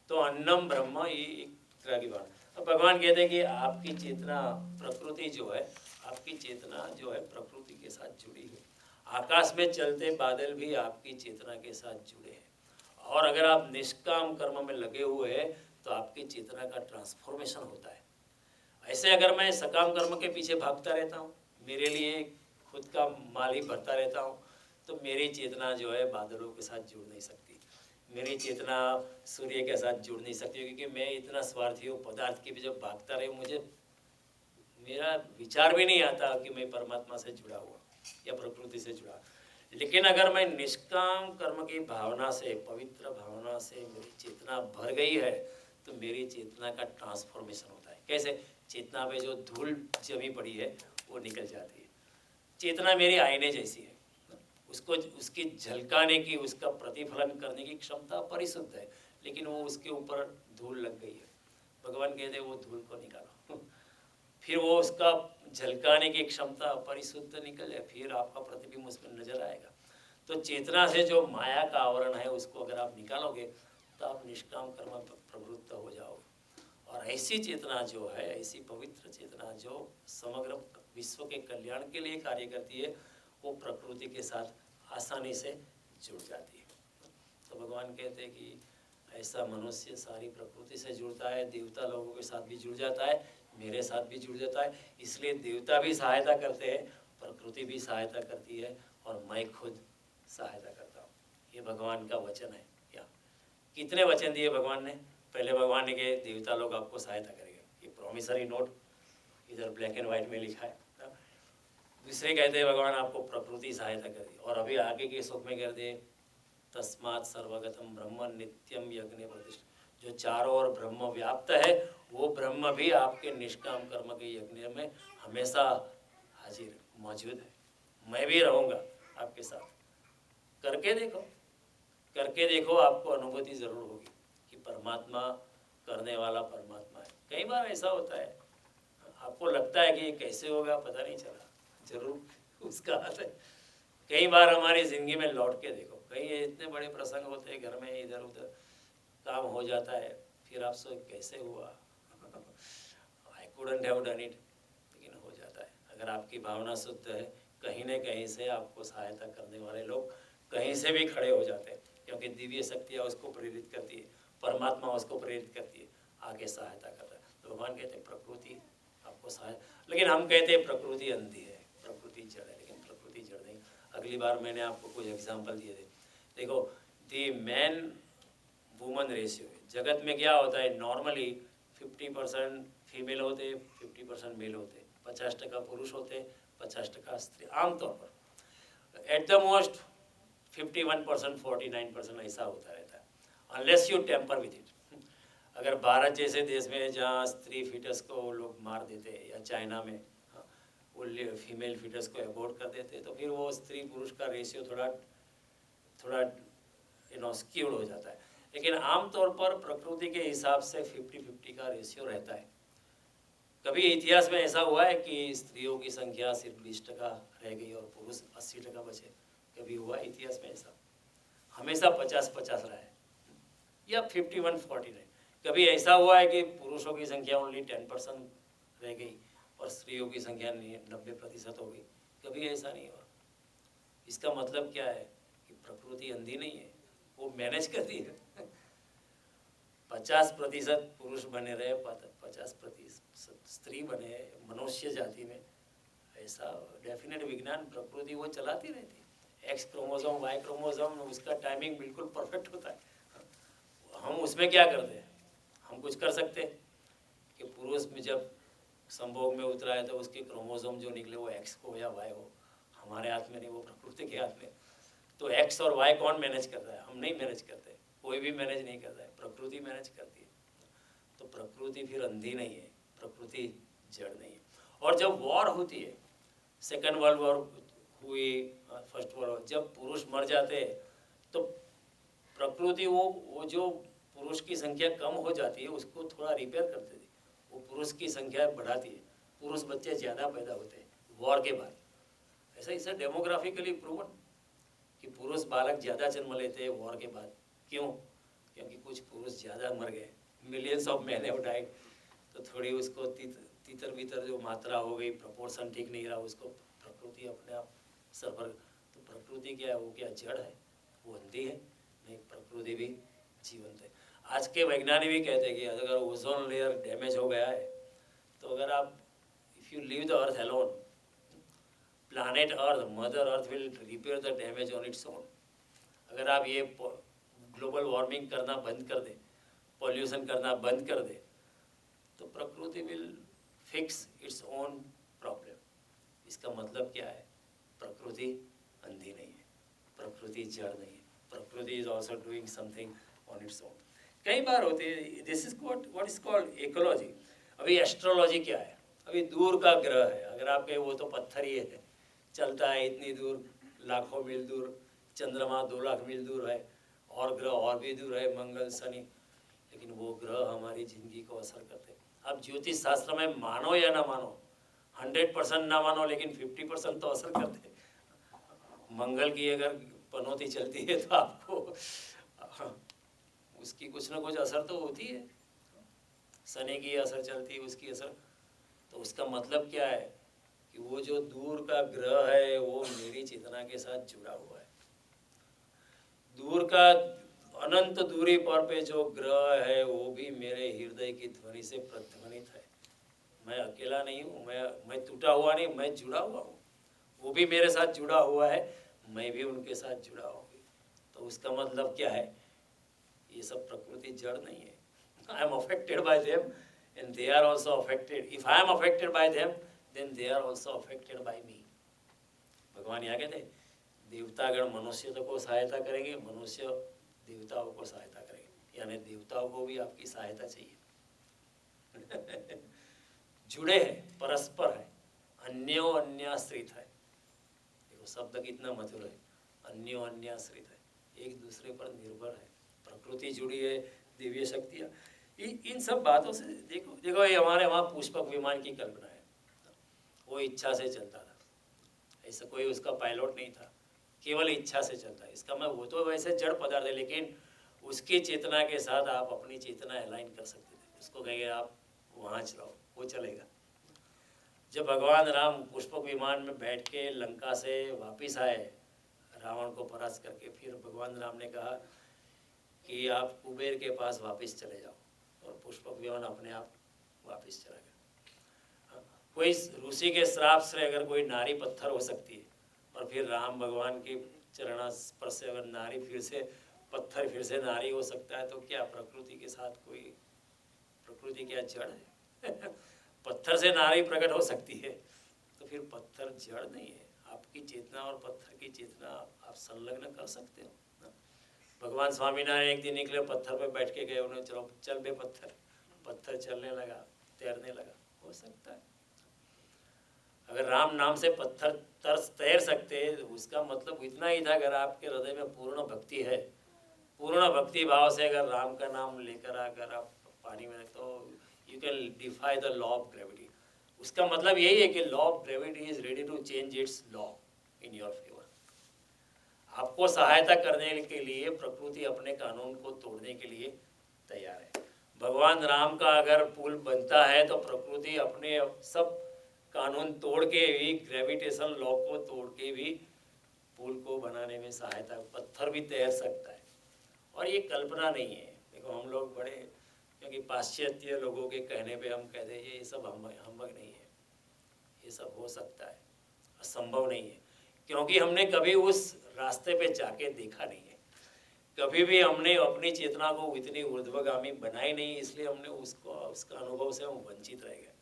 तो अन्नम ब्रह्म, ये एक तरह की भावना। अब भगवान कहते हैं कि आपकी चेतना, प्रकृति जो है, आपकी चेतना जो है प्रकृति के साथ जुड़ी है। आकाश में चलते बादल भी आपकी चेतना के साथ जुड़े हैं, और अगर आप निष्काम कर्म में लगे हुए हैं तो आपकी चेतना का ट्रांसफॉर्मेशन होता है। ऐसे अगर मैं सकाम कर्म के पीछे भागता रहता हूँ, मेरे लिए खुद का माल ही भरता रहता हूँ, तो मेरी चेतना जो है बादलों के साथ जुड़ नहीं सकती, मेरी चेतना सूर्य के साथ जुड़ नहीं सकती, क्योंकि मैं इतना स्वार्थी हूँ, पदार्थ के पीछे भागता रहे, मुझे मेरा विचार भी नहीं आता कि मैं परमात्मा से जुड़ा हुआ या प्रकृति से जुड़ा। लेकिन अगर मैं निष्काम कर्म की भावना से, पवित्र भावना से मेरी चेतना भर गई है, तो मेरी चेतना का ट्रांसफॉर्मेशन होता है। कैसे? चेतना पे जो धूल जमी पड़ी है वो निकल जाती है। चेतना मेरी आईने जैसी है, उसको उसकी झलकाने की, उसका प्रतिफलन करने की क्षमता परिशुद्ध है, लेकिन वो उसके ऊपर धूल लग गई है। भगवान कहते हैं वो धूल को निकालो, फिर वो उसका झलकाने की क्षमता परिशुद्ध निकल जाए, फिर आपका प्रतिबिंब उसमें नजर आएगा। तो चेतना से जो माया का आवरण है उसको अगर आप निकालोगे तो आप निष्काम कर्म प्रवृत्त हो जाओगे। और ऐसी चेतना जो है, ऐसी पवित्र चेतना जो समग्र विश्व के कल्याण के लिए कार्य करती है, वो प्रकृति के साथ आसानी से जुड़ जाती है। तो भगवान कहते हैं कि ऐसा मनुष्य सारी प्रकृति से जुड़ता है, देवता लोगों के साथ भी जुड़ जाता है, मेरे साथ भी जुड़ जाता है। इसलिए देवता भी सहायता करते हैं, प्रकृति भी सहायता करती है, और मैं खुद सहायता करता हूँ। ये भगवान का वचन है। क्या कितने वचन दिए भगवान ने? पहले भगवान ने कहे देवता लोग आपको सहायता करेंगे, ये प्रॉमिसरी नोट, इधर ब्लैक एंड वाइट में लिखा है। दूसरे कहते हैं भगवान आपको प्रकृति सहायता कर दी, और अभी आगे के श्लोक में कहते हैं तस्मात् सर्वगतम ब्रह्म नित्यम यज्ञ प्रतिष्ठित, जो चारों ओर ब्रह्म व्याप्त है वो ब्रह्म भी आपके निष्काम कर्म के यज्ञ में हमेशा हाजिर मौजूद है। मैं भी रहूँगा आपके साथ। करके देखो, आपको अनुभूति ज़रूर होगी कि परमात्मा करने वाला परमात्मा है। कई बार ऐसा होता है, आपको लगता है कि ये कैसे होगा, पता नहीं चला, जरूर उसका हाथ है। कई बार हमारी ज़िंदगी में लौट के देखो, कई इतने बड़े प्रसंग होते हैं घर में, इधर उधर काम हो जाता है, फिर आप सोच कैसे हुआ, I couldn't have done it, लेकिन हो जाता है। अगर आपकी भावना शुद्ध है, कहीं न कहीं से आपको सहायता करने वाले लोग कहीं से भी खड़े हो जाते हैं, क्योंकि दिव्य शक्तियाँ उसको प्रेरित करती है, परमात्मा उसको प्रेरित करती है, आगे सहायता करता है। तो भगवान कहते हैं प्रकृति आपको सहायता, लेकिन हम कहते हैं प्रकृति अंधी है, प्रकृति जड़ है, लेकिन प्रकृति जड़ नहीं। अगली बार मैंने आपको कुछ एग्जाम्पल दिए थे। देखो, दी मैन वुमन रेशियो जगत में क्या होता है, नॉर्मली 50% फीमेल होते, 50% मेल होते, 50% पुरुष होते, 50% स्त्री, आमतौर पर। एट द मोस्ट 51% 49% ऐसा होता रहता है, unless you temper with it. अगर भारत जैसे देश में जहाँ स्त्री फीटस को लोग मार देते हैं, या चाइना में वो फीमेल फीटस को अबॉर्ट कर देते, तो फिर वो स्त्री पुरुष का रेशियो थोड़ा स्क्यूड हो जाता है। लेकिन आमतौर पर प्रकृति के हिसाब से 50-50 का रेशियो रहता है। कभी इतिहास में ऐसा हुआ है कि स्त्रियों की संख्या सिर्फ 20% रह गई और पुरुष 80% बचे? कभी हुआ इतिहास में ऐसा? हमेशा 50-50 रहा है, या 51-49। कभी ऐसा हुआ है कि पुरुषों की संख्या ओनली 10% रह गई और स्त्रियों की संख्या 90% हो गई? कभी ऐसा नहीं हुआ। इसका मतलब क्या है कि प्रकृति अंधी नहीं है, वो मैनेज करती है। 50% पुरुष बने रहे, 50% स्त्री बने मनुष्य जाति में, ऐसा डेफिनेट विज्ञान प्रकृति वो चलाती रहती है। एक्स क्रोमोसोम, वाई क्रोमोसोम, उसका टाइमिंग बिल्कुल परफेक्ट होता है। हम उसमें क्या करते हैं? हम कुछ कर सकते हैं कि पुरुष में जब संभोग में उतरा है तो उसके क्रोमोसोम जो निकले वो एक्स हो या वाई हो, हमारे हाथ में नहीं, वो प्रकृति के हाथ में। तो एक्स और वाई कौन मैनेज करता है? हम नहीं मैनेज करते, कोई भी मैनेज नहीं करता है, प्रकृति मैनेज करती है। तो प्रकृति फिर अंधी नहीं है, प्रकृति जड़ नहीं है। और जब वॉर होती है, सेकेंड वर्ल्ड वॉर हुई, फर्स्ट वर्ल्ड वॉर, जब पुरुष मर जाते हैं तो प्रकृति वो जो पुरुष की संख्या कम हो जाती है उसको थोड़ा रिपेयर कर देती है, वो पुरुष की संख्या बढ़ाती है, पुरुष बच्चे ज़्यादा पैदा होते हैं वॉर के बाद। ऐसा डेमोग्राफिकली प्रूवन कि पुरुष बालक ज़्यादा जन्म लेते हैं वॉर के बाद। क्यों? क्योंकि कुछ पुरुष ज़्यादा मर गए, millions of man have died, तो थोड़ी उसको तितर बितर जो मात्रा हो गई, प्रपोर्शन ठीक नहीं रहा, उसको प्रकृति अपने आप सरभर। तो प्रकृति क्या है? वो क्या जड़ है? वो अंधी है? नहीं, प्रकृति भी जीवंत है। आज के वैज्ञानिक भी कहते हैं कि अगर ओजोन लेयर डैमेज हो गया है तो अगर आप if you leave the earth alone, planet earth, mother earth will repair the damage on its own. अगर आप ये ग्लोबल वार्मिंग करना बंद कर दें, पॉल्यूशन करना बंद कर दें, तो प्रकृति will fix its own problem. इसका मतलब क्या है? प्रकृति अंधी नहीं है, प्रकृति जड़ नहीं है, प्रकृति is also doing something on its own. कई बार होते हैं, this is what is called ecology. अभी एस्ट्रोलॉजी क्या है? अभी दूर का ग्रह है, अगर आप कहें वो तो पत्थर ही है, चलता है इतनी दूर, लाखों मील दूर, चंद्रमा 2 लाख मील दूर है, और ग्रह और भी दूर है, मंगल, शनि, लेकिन वो ग्रह हमारी ज़िंदगी को असर करते हैं। अब ज्योतिष शास्त्र में मानो या ना मानो, 100% ना मानो, लेकिन 50% तो असर करते हैं। मंगल की अगर पनौती चलती है तो आपको उसकी कुछ ना कुछ असर तो होती है, शनि की असर चलती है, उसकी असर। तो उसका मतलब क्या है कि वो जो दूर का ग्रह है वो मेरी चेतना के साथ जुड़ा हुआ है। दूर का अनंत दूरी पर पे जो ग्रह है वो भी मेरे हृदय की ध्वनि से प्रतिध्वनित है। मैं अकेला नहीं हूँ, मैं टूटा हुआ नहीं, मैं जुड़ा हुआ हूँ। वो भी मेरे साथ जुड़ा हुआ है, मैं भी उनके साथ जुड़ा हूँ। तो उसका मतलब क्या है? ये सब प्रकृति जड़ नहीं है। I am affected by them and they are also affected. If I am affected by them, then they are also affected by me. भगवान यहाँ कहते हैं देवतागण मनुष्य को सहायता करेंगे, मनुष्य देवताओं को सहायता करेंगे, यानी देवताओं को भी आपकी सहायता चाहिए। जुड़े हैं, परस्पर है, अन्यो अन्याश्रित है। देखो शब्द कितना मधुर है, अन्यो अन्याश्रित है, एक दूसरे पर निर्भर है, प्रकृति जुड़ी है, दिव्य शक्तियाँ, इन सब बातों से देखो ये हमारे वहाँ पुष्पक विमान की कल्पना है, वो इच्छा से चलता था, ऐसा कोई उसका पायलट नहीं था, केवल इच्छा से चलता है। इसका मैं वो तो वैसे जड़ पदार्थ है, लेकिन उसकी चेतना के साथ आप अपनी चेतना अलाइन कर सकते थे। उसको कहेंगे आप वहाँ चलाओ, वो चलेगा। जब भगवान राम पुष्पक विमान में बैठ के लंका से वापस आए रावण को परास्त करके, फिर भगवान राम ने कहा कि आप कुबेर के पास वापस चले जाओ, और पुष्पक विमान अपने आप वापस चला गया। कोई ऋषि के श्राप से अगर कोई नारी पत्थर हो सकती है, और फिर राम भगवान के चरण स्पर्श से अगर नारी फिर से पत्थर फिर से नारी हो सकता है, तो क्या प्रकृति के साथ कोई, प्रकृति क्या जड़ है? पत्थर से नारी प्रकट हो सकती है, तो फिर पत्थर जड़ नहीं है। आपकी चेतना और पत्थर की चेतना आप संलग्न कर सकते हो। भगवान स्वामीनारायण एक दिन निकले, पत्थर पे बैठ के गए, उन्हें चलो चल बे पत्थर, पत्थर चलने लगा, तैरने लगा। हो सकता है अगर राम नाम से पत्थर तैर सकते, उसका मतलब इतना ही था, अगर आपके हृदय में पूर्ण भक्ति है, पूर्ण भक्ति भाव से अगर राम का नाम लेकर अगर आप पानी में, तो you can defy the law of gravity. उसका मतलब यही है कि law of gravity is ready to change its law in your favour. आपको सहायता करने के लिए प्रकृति अपने कानून को तोड़ने के लिए तैयार है। भगवान राम का अगर पुल बनता है, तो प्रकृति अपने सब कानून तोड़ के भी, ग्रेविटेशन लॉ को तोड़ के भी पुल को बनाने में सहायता, पत्थर भी तैर सकता है। और ये कल्पना नहीं है। देखो हम लोग बड़े, क्योंकि पाश्चात्य लोगों के कहने पे हम कहते हैं ये सब हम्बग नहीं है, ये सब हो सकता है, असंभव नहीं है, क्योंकि हमने कभी उस रास्ते पे जाके देखा नहीं है। कभी भी हमने अपनी चेतना को इतनी ऊर्ध्वगामी बनाई नहीं, इसलिए हमने उसका अनुभव से हम वंचित रह गए।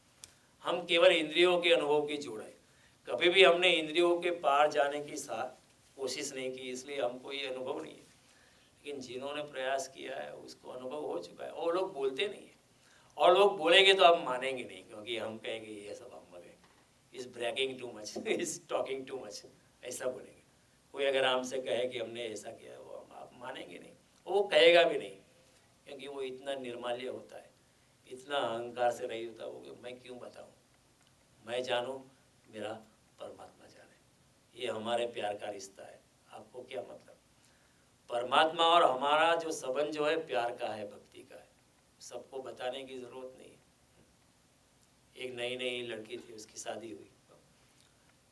हम केवल इंद्रियों के अनुभव की जोड़ है। कभी भी हमने इंद्रियों के पार जाने की कोशिश नहीं की, इसलिए हमको ये अनुभव नहीं है। लेकिन जिन्होंने प्रयास किया है उसको अनुभव हो चुका है। और लोग बोलते नहीं है, और लोग बोलेंगे तो आप मानेंगे नहीं, क्योंकि हम कहेंगे ये सब हम है, is bragging too much, is talking too much, ऐसा बोलेंगे। कोई अगर हमसे कहे कि हमने ऐसा किया, वो आप मानेंगे नहीं, वो कहेगा भी नहीं, क्योंकि वो इतना निर्माल्य होता है, इतना अहंकार से रही होता है वो, मैं क्यों बताऊं, मैं जानूं, मेरा परमात्मा जाने। ये हमारे प्यार का रिश्ता है। आपको क्या मतलब? परमात्मा और हमारा जो संबंध जो है प्यार का है, भक्ति का है, सबको बताने की जरूरत नहीं है। एक नई नई लड़की थी, उसकी शादी हुई,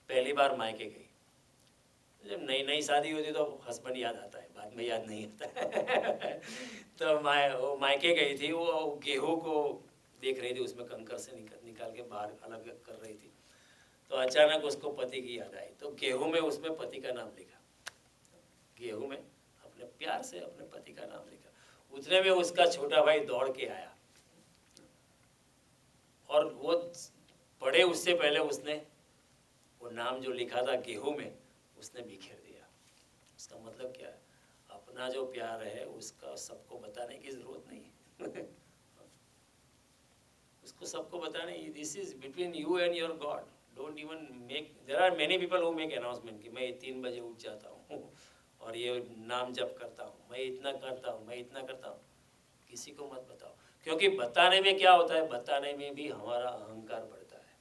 पहली बार मायके गई। जब नई नई शादी होती तो हस्बैंड याद आता है, बाद में याद नहीं आता। तो वो मायके गई थी, वो गेहूं को देख रही थी, उसमें कंकर से निकाल के बाहर अलग कर रही थी। तो अचानक उसको पति की याद आई, तो गेहूं में उसमें पति का नाम लिखा, गेहूं में अपने प्यार से अपने पति का नाम लिखा। उतने में उसका छोटा भाई दौड़ के आया, और वो पढ़े उससे पहले उसने वो नाम जो लिखा था गेहूं में, उसने बिखेर दिया। उसका मतलब क्या है? अपना जो प्यार है उसका सबको बताने की जरूरत नहीं। उसको सबको बताने, this is between you and your god, don't even make, there are many people who make announcement कि मैं 3 बजे उठ जाता हूँ और ये नाम जप करता हूँ, मैं इतना करता हूँ, मैं इतना करता हूँ। किसी को मत बताओ, क्योंकि बताने में क्या होता है, बताने में भी हमारा अहंकार बढ़ता है,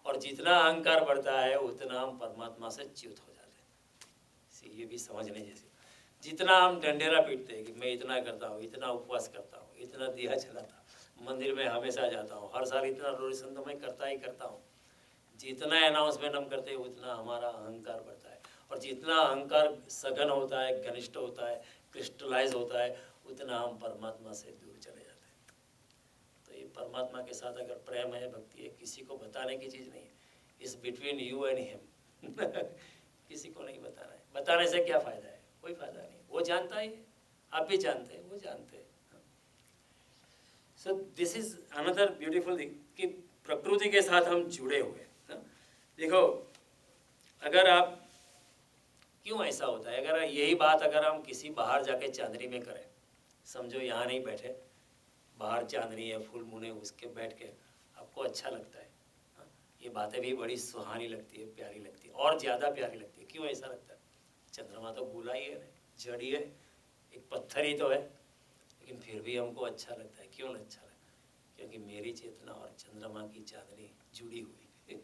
और जितना अहंकार बढ़ता है उतना हम परमात्मा से च्युत हो जाते हैं। ये भी समझने जैसे, जितना हम डंडेरा पीटते हैं कि मैं इतना करता हूँ, इतना उपवास करता हूँ, इतना दिया जलाता हूँ, मंदिर में हमेशा जाता हूँ, हर साल इतना रोशन तो मैं करता ही करता हूँ, जितना अनाउंसमेंट हम करते हैं उतना हमारा अहंकार बढ़ता है, और जितना अहंकार सघन होता है, घनिष्ठ होता है, क्रिस्टलाइज होता है, उतना हम परमात्मा से दूर चले जाते हैं। तो ये परमात्मा के साथ अगर प्रेम है, भक्ति है, किसी को बताने की चीज़ नहीं है, इस बिटवीन यू एंड हिम। किसी को नहीं बताना है। बताने से क्या फ़ायदा है? कोई फ़ायदा नहीं। वो जानता ही है, आप भी जानते हैं, वो जानते हैं। So this is another beautiful thing कि प्रकृति के साथ हम जुड़े हुए हैं। देखो, अगर आप, क्यों ऐसा होता है, अगर यही बात अगर हम किसी बाहर जाके चांदनी में करें, समझो यहाँ नहीं बैठे, बाहर चांदनी है, फूल मुने, उसके बैठ के आपको अच्छा लगता है, ये बातें भी बड़ी सुहानी लगती है, प्यारी लगती है, और ज़्यादा प्यारी लगती है। क्यों ऐसा लगता है? चंद्रमा तो गोला ही है, जड़ ही है, एक पत्थर ही तो है, लेकिन फिर भी हमको अच्छा लगता है। क्यों अच्छा लगता है? क्योंकि मेरी चेतना और चंद्रमा की चांदनी जुड़ी हुई है।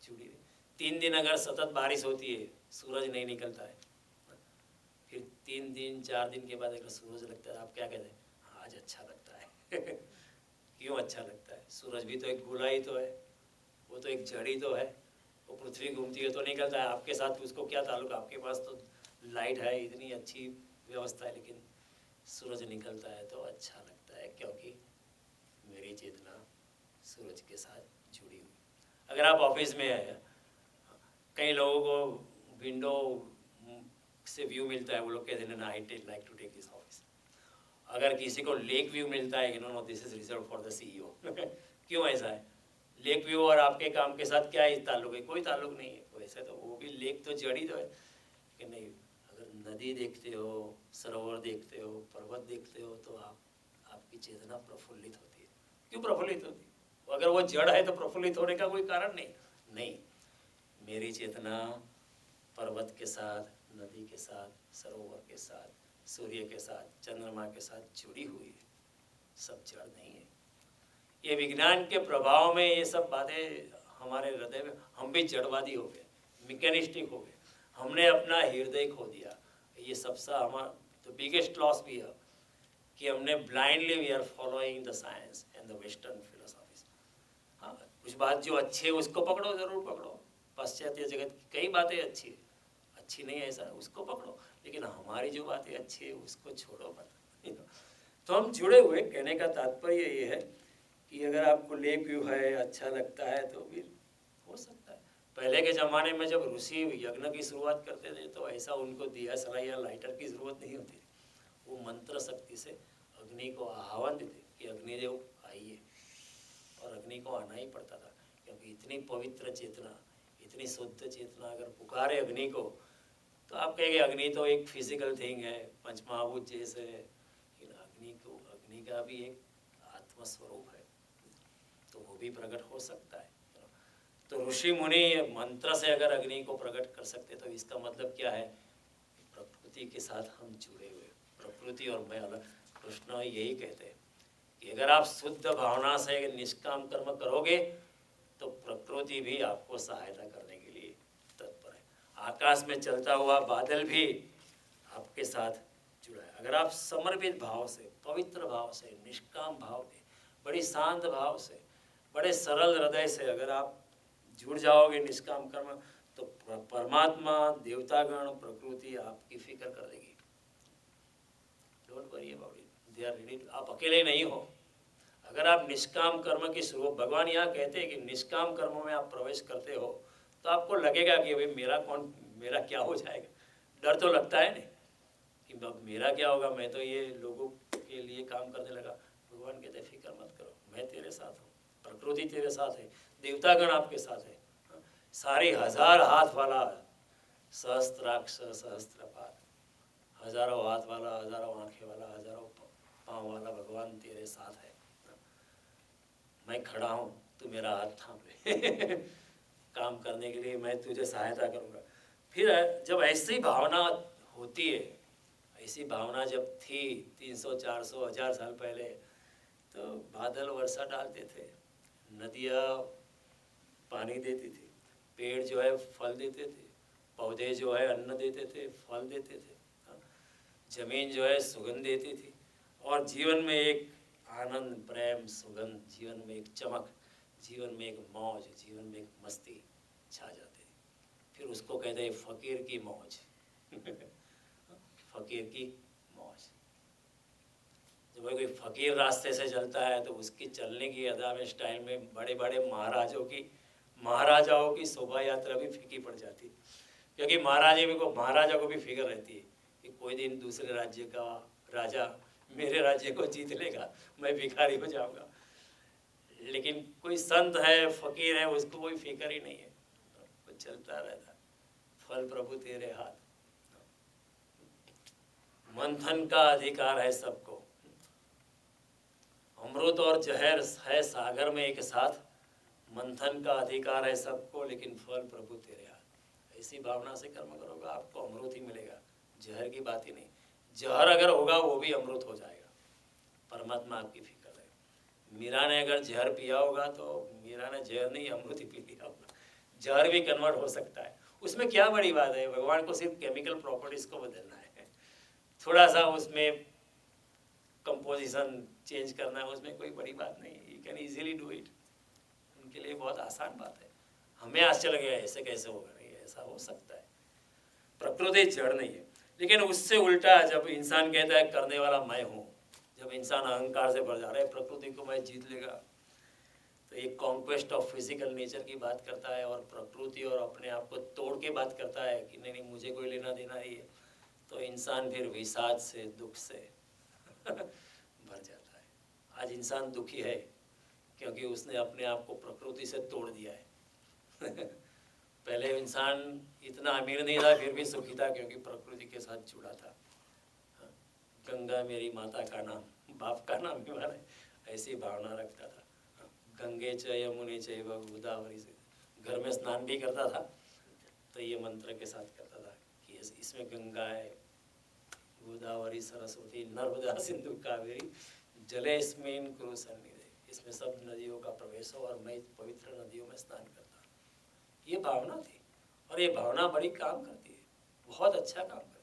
जुड़ी हुई। 3 दिन अगर सतत बारिश होती है, सूरज नहीं निकलता है, फिर 3 दिन 4 दिन के बाद अगर सूरज लगता है, आप क्या कहते हैं? आज अच्छा लगता है। क्यों अच्छा लगता है? सूरज भी तो एक गोला ही तो है, वो तो एक जड़ ही तो है, वो पृथ्वी घूमती है तो निकलता है। आपके साथ उसको क्या ताल्लुक? आपके पास तो लाइट है, इतनी अच्छी व्यवस्था है, लेकिन सूरज निकलता है तो अच्छा लगता है, क्योंकि मेरी चेतना सूरज के साथ जुड़ी हुई। अगर आप ऑफिस में है, कई लोगों को विंडो से व्यू मिलता है, वो लोग कहते हैं ना, I like to take this office. अगर किसी को लेक व्यू मिलता है, no no this is reserve for the CEO. क्यों ऐसा है? लेक व्यू और आपके काम के साथ क्या ही ताल्लुक है? कोई ताल्लुक नहीं है। वैसे तो वो भी लेक तो जड़ी तो है कि नहीं। अगर नदी देखते हो, सरोवर देखते हो, पर्वत देखते हो, तो आपकी चेतना प्रफुल्लित होती है। क्यों प्रफुल्लित होती है? अगर वो जड़ है तो प्रफुल्लित होने का कोई कारण नहीं। मेरी चेतना पर्वत के साथ, नदी के साथ, सरोवर के साथ, सूर्य के साथ, चंद्रमा के साथ जुड़ी हुई है, सब जड़ नहीं है। ये विज्ञान के प्रभाव में ये सब बातें हमारे हृदय में, हम भी जड़वादी हो गए, मैकेनिस्टिक हो गए, हमने अपना हृदय खो दिया। ये सबसे हमारा द बिगेस्ट लॉस भी है कि हमने blindly we are following the science and the western philosophies. हाँ, कुछ बात जो अच्छी है उसको पकड़ो, जरूर पकड़ो। पाश्चात्य जगत की कई बातें अच्छी नहीं है ऐसा, उसको पकड़ो, लेकिन हमारी जो बातें अच्छी है उसको छोड़ो मत। तो हम जुड़े हुए, कहने का तात्पर्य ये है कि अगर आपको लेक व्यू है, अच्छा लगता है, तो भी हो सकता है। पहले के ज़माने में जब ऋषि यज्ञ की शुरुआत करते थे, तो ऐसा उनको दिया सलाई या लाइटर की ज़रूरत नहीं होती थी। वो मंत्र शक्ति से अग्नि को आह्वान देते कि अग्निदेव आइए, और अग्नि को आना ही पड़ता था, क्योंकि इतनी पवित्र चेतना, इतनी शुद्ध चेतना अगर पुकारे अग्नि को, तो आप कहेंगे अग्नि तो एक फिजिकल थिंग है, पंचमहाभूत जैसे है, लेकिन अग्नि का भी एक आत्मस्वरूप है, तो वो भी प्रकट हो सकता है। तो ऋषि मुनि मंत्र से अगर अग्नि को प्रकट कर सकते, तो इसका मतलब क्या है? प्रकृति के साथ हम जुड़े हुए, प्रकृति और मैं अलग। कृष्ण यही कहते हैं कि अगर आप शुद्ध भावना से निष्काम कर्म करोगे, तो प्रकृति भी आपको सहायता करने के लिए तत्पर है। आकाश में चलता हुआ बादल भी आपके साथ जुड़ा है। अगर आप समर्पित भाव से, पवित्र भाव से, निष्काम भाव से, बड़ी शांत भाव से, बड़े सरल हृदय से अगर आप जुड़ जाओगे निष्काम कर्म, तो परमात्मा, देवतागण, प्रकृति आपकी फिक्र कर देगी। Don't worry about it, they are ready. आप अकेले नहीं हो। अगर आप निष्काम कर्म की शुरू, भगवान यहाँ कहते हैं कि निष्काम कर्म में आप प्रवेश करते हो, तो आपको लगेगा कि भाई मेरा क्या हो जाएगा। डर तो लगता है नहीं कि मेरा क्या होगा, मैं तो ये लोगों के लिए काम करने लगा। भगवान कहते फिक्र मत करो, मैं तेरे साथ हूँ, प्रकृति तेरे साथ है, देवतागण आपके साथ है। सारी 1000 हाथ वाला, सहस्त्राक्ष सहस्त्रपाद, हजारों हाथ वाला, हजारों आंखें वाला, हजारों पाँव वाला भगवान तेरे साथ है। मैं खड़ा हूँ, तू मेरा हाथ थाम ले। काम करने के लिए मैं तुझे सहायता करूँगा। फिर जब ऐसी भावना होती है, ऐसी भावना जब थी 300, 400, 1000 साल पहले, तो बादल वर्षा डालते थे, नदियाँ पानी देती थी, पेड़ जो है फल देते थे, पौधे जो है अन्न देते थे, फल देते थे, जमीन जो है सुगंध देती थी, और जीवन में एक आनंद, प्रेम, सुगंध, जीवन में एक चमक, जीवन में एक मौज, जीवन में एक मस्ती छा जाती है। फिर उसको कहते हैं फकीर की मौज। फकीर की मौज। जब कोई फकीर रास्ते से चलता है, तो उसकी चलने की अदा में, स्टाइल में बड़े बड़े महाराजाओं की शोभा यात्रा भी फीकी पड़ जाती है, क्योंकि महाराजा को भी फिक्र रहती है कि कोई दिन दूसरे राज्य का राजा मेरे राज्य को जीत लेगा, मैं भिखारी हो जाऊंगा। लेकिन कोई संत है, फकीर है, उसको कोई फिक्र ही नहीं है, वो चलता रहता, फल प्रभु तेरे हाथ। मंथन का अधिकार है सबको, अमृत और जहर है सागर में एक साथ, मंथन का अधिकार है सबको, लेकिन फल प्रभु तेरे हाथ। ऐसी भावना से कर्म करोगे आपको अमृत ही मिलेगा, जहर की बात ही नहीं। जहर अगर होगा वो भी अमृत हो जाएगा, परमात्मा आपकी फिक्र है। मीरा ने अगर जहर पिया होगा तो मीरा ने जहर नहीं अमृत ही पी लिया होगा, जहर भी कन्वर्ट हो सकता है। उसमें क्या बड़ी बात है, भगवान को सिर्फ केमिकल प्रॉपर्टीज को बदलना है, थोड़ा सा उसमें कंपोजिशन चेंज करना है, उसमें कोई बड़ी बात नहीं, you can easily do it. उनके लिए बहुत आसान बात है। हमें आश्चर्य गया ऐसे कैसे होगा, नहीं ऐसा हो सकता है। प्रकृति जड़ नहीं है। लेकिन उससे उल्टा जब इंसान कहता है करने वाला मैं हूँ, जब इंसान अहंकार से भर जा रहा है प्रकृति को मैं जीत लेगा, तो एक कॉन्क्वेस्ट ऑफ फिजिकल नेचर की बात करता है और प्रकृति और अपने आप को तोड़ के बात करता है कि नहीं नहीं मुझे कोई लेना देना नहीं है, तो इंसान फिर विषाद से, दुख से भर जाता है। आज इंसान दुखी है क्योंकि उसने अपने आप को प्रकृति से तोड़ दिया है। पहले इंसान इतना अमीर नहीं था फिर भी सुखी था क्योंकि प्रकृति के साथ जुड़ा था। गंगा मेरी माता का नाम, बाप का नाम भी माने, ऐसी भावना रखता था। गंगे च यमुने चैव गोदावरी से घर में स्नान भी करता था तो ये मंत्र के साथ करता था कि इसमें गंगा है, गोदावरी सरस्वती नर्मदा सिंधु कावेरी जलेस्मिन कुरु सन्निधि, इसमें सब नदियों का प्रवेश हो और मैं पवित्र नदियों में स्नान करता। ये भावना थी और ये भावना बड़ी काम करती है, बहुत अच्छा काम करती है।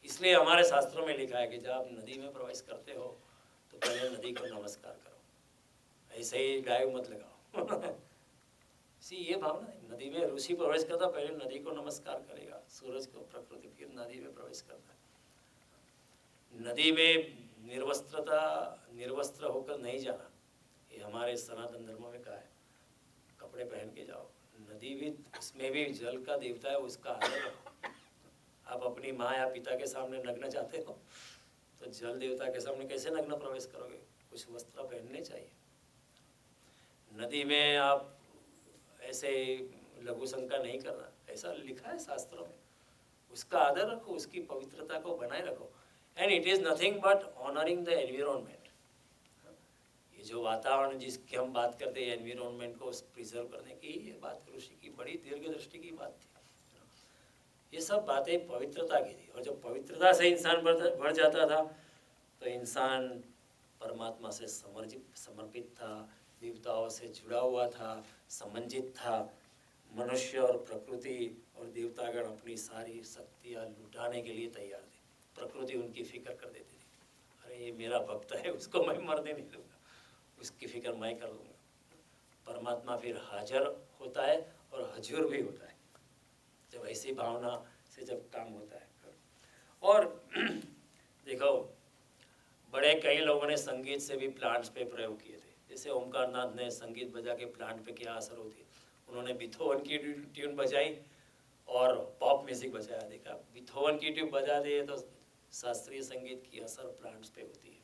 इसलिए हमारे शास्त्रों में लिखा है कि जब आप नदी में प्रवेश करते हो तो पहले नदी को नमस्कार करो, ऐसे ही डाइव मत लगाओ। सी ये भावना है। नदी में ऋषि प्रवेश करता पहले नदी को नमस्कार करेगा, सूरज को, प्रकृति, फिर नदी में प्रवेश करता है। नदी में निर्वस्त्र होकर नहीं जाना, ये हमारे सनातन धर्म में कहा है। कपड़े पहन के जाओ, नदी भी, उसमें भी जल का देवता है, उसका आदर रखो। आप अपनी माँ या पिता के सामने नग्न जाते हो तो जल देवता के सामने कैसे नग्न प्रवेश करोगे, कुछ वस्त्र पहनने चाहिए। नदी में आप ऐसे लघु शंका नहीं करना, ऐसा लिखा है शास्त्रों में। उसका आदर रखो, उसकी पवित्रता को बनाए रखो। And it is nothing but honouring the environment. ये जो वातावरण जिसकी हम बात करते हैं, एनवायरनमेंट को प्रिजर्व करने की, ये बात ऋषि की बड़ी दीर्घ दृष्टि की बात थी। ये सब बातें पवित्रता की थी, और जब पवित्रता से इंसान बढ़ जाता था तो इंसान परमात्मा से समर्पित था, देवताओं से जुड़ा हुआ था, समंजित था। मनुष्य और प्रकृति और देवतागण अपनी सारी शक्तियाँ लुटाने के लिए तैयार थे। प्रकृति उनकी फिक्र कर देती थी, अरे ये मेरा भक्त है, उसको मैं मरने नहीं दूंगा, उसकी फिक्र मैं कर लूँगा। परमात्मा फिर हाजिर होता है और हजूर भी होता है जब ऐसी भावना से जब काम होता है। और देखो, बड़े कई लोगों ने संगीत से भी प्लांट्स पे प्रयोग किए थे। जैसे ओमकारनाथ ने संगीत बजा के प्लांट पे क्या असर होती है, उन्होंने बीथोवन की ट्यून बजाई और पॉप म्यूजिक बजाया। देखा, बीथोवन की ट्यून बजा दिए तो शास्त्रीय संगीत की असर प्लांट्स पे होती है।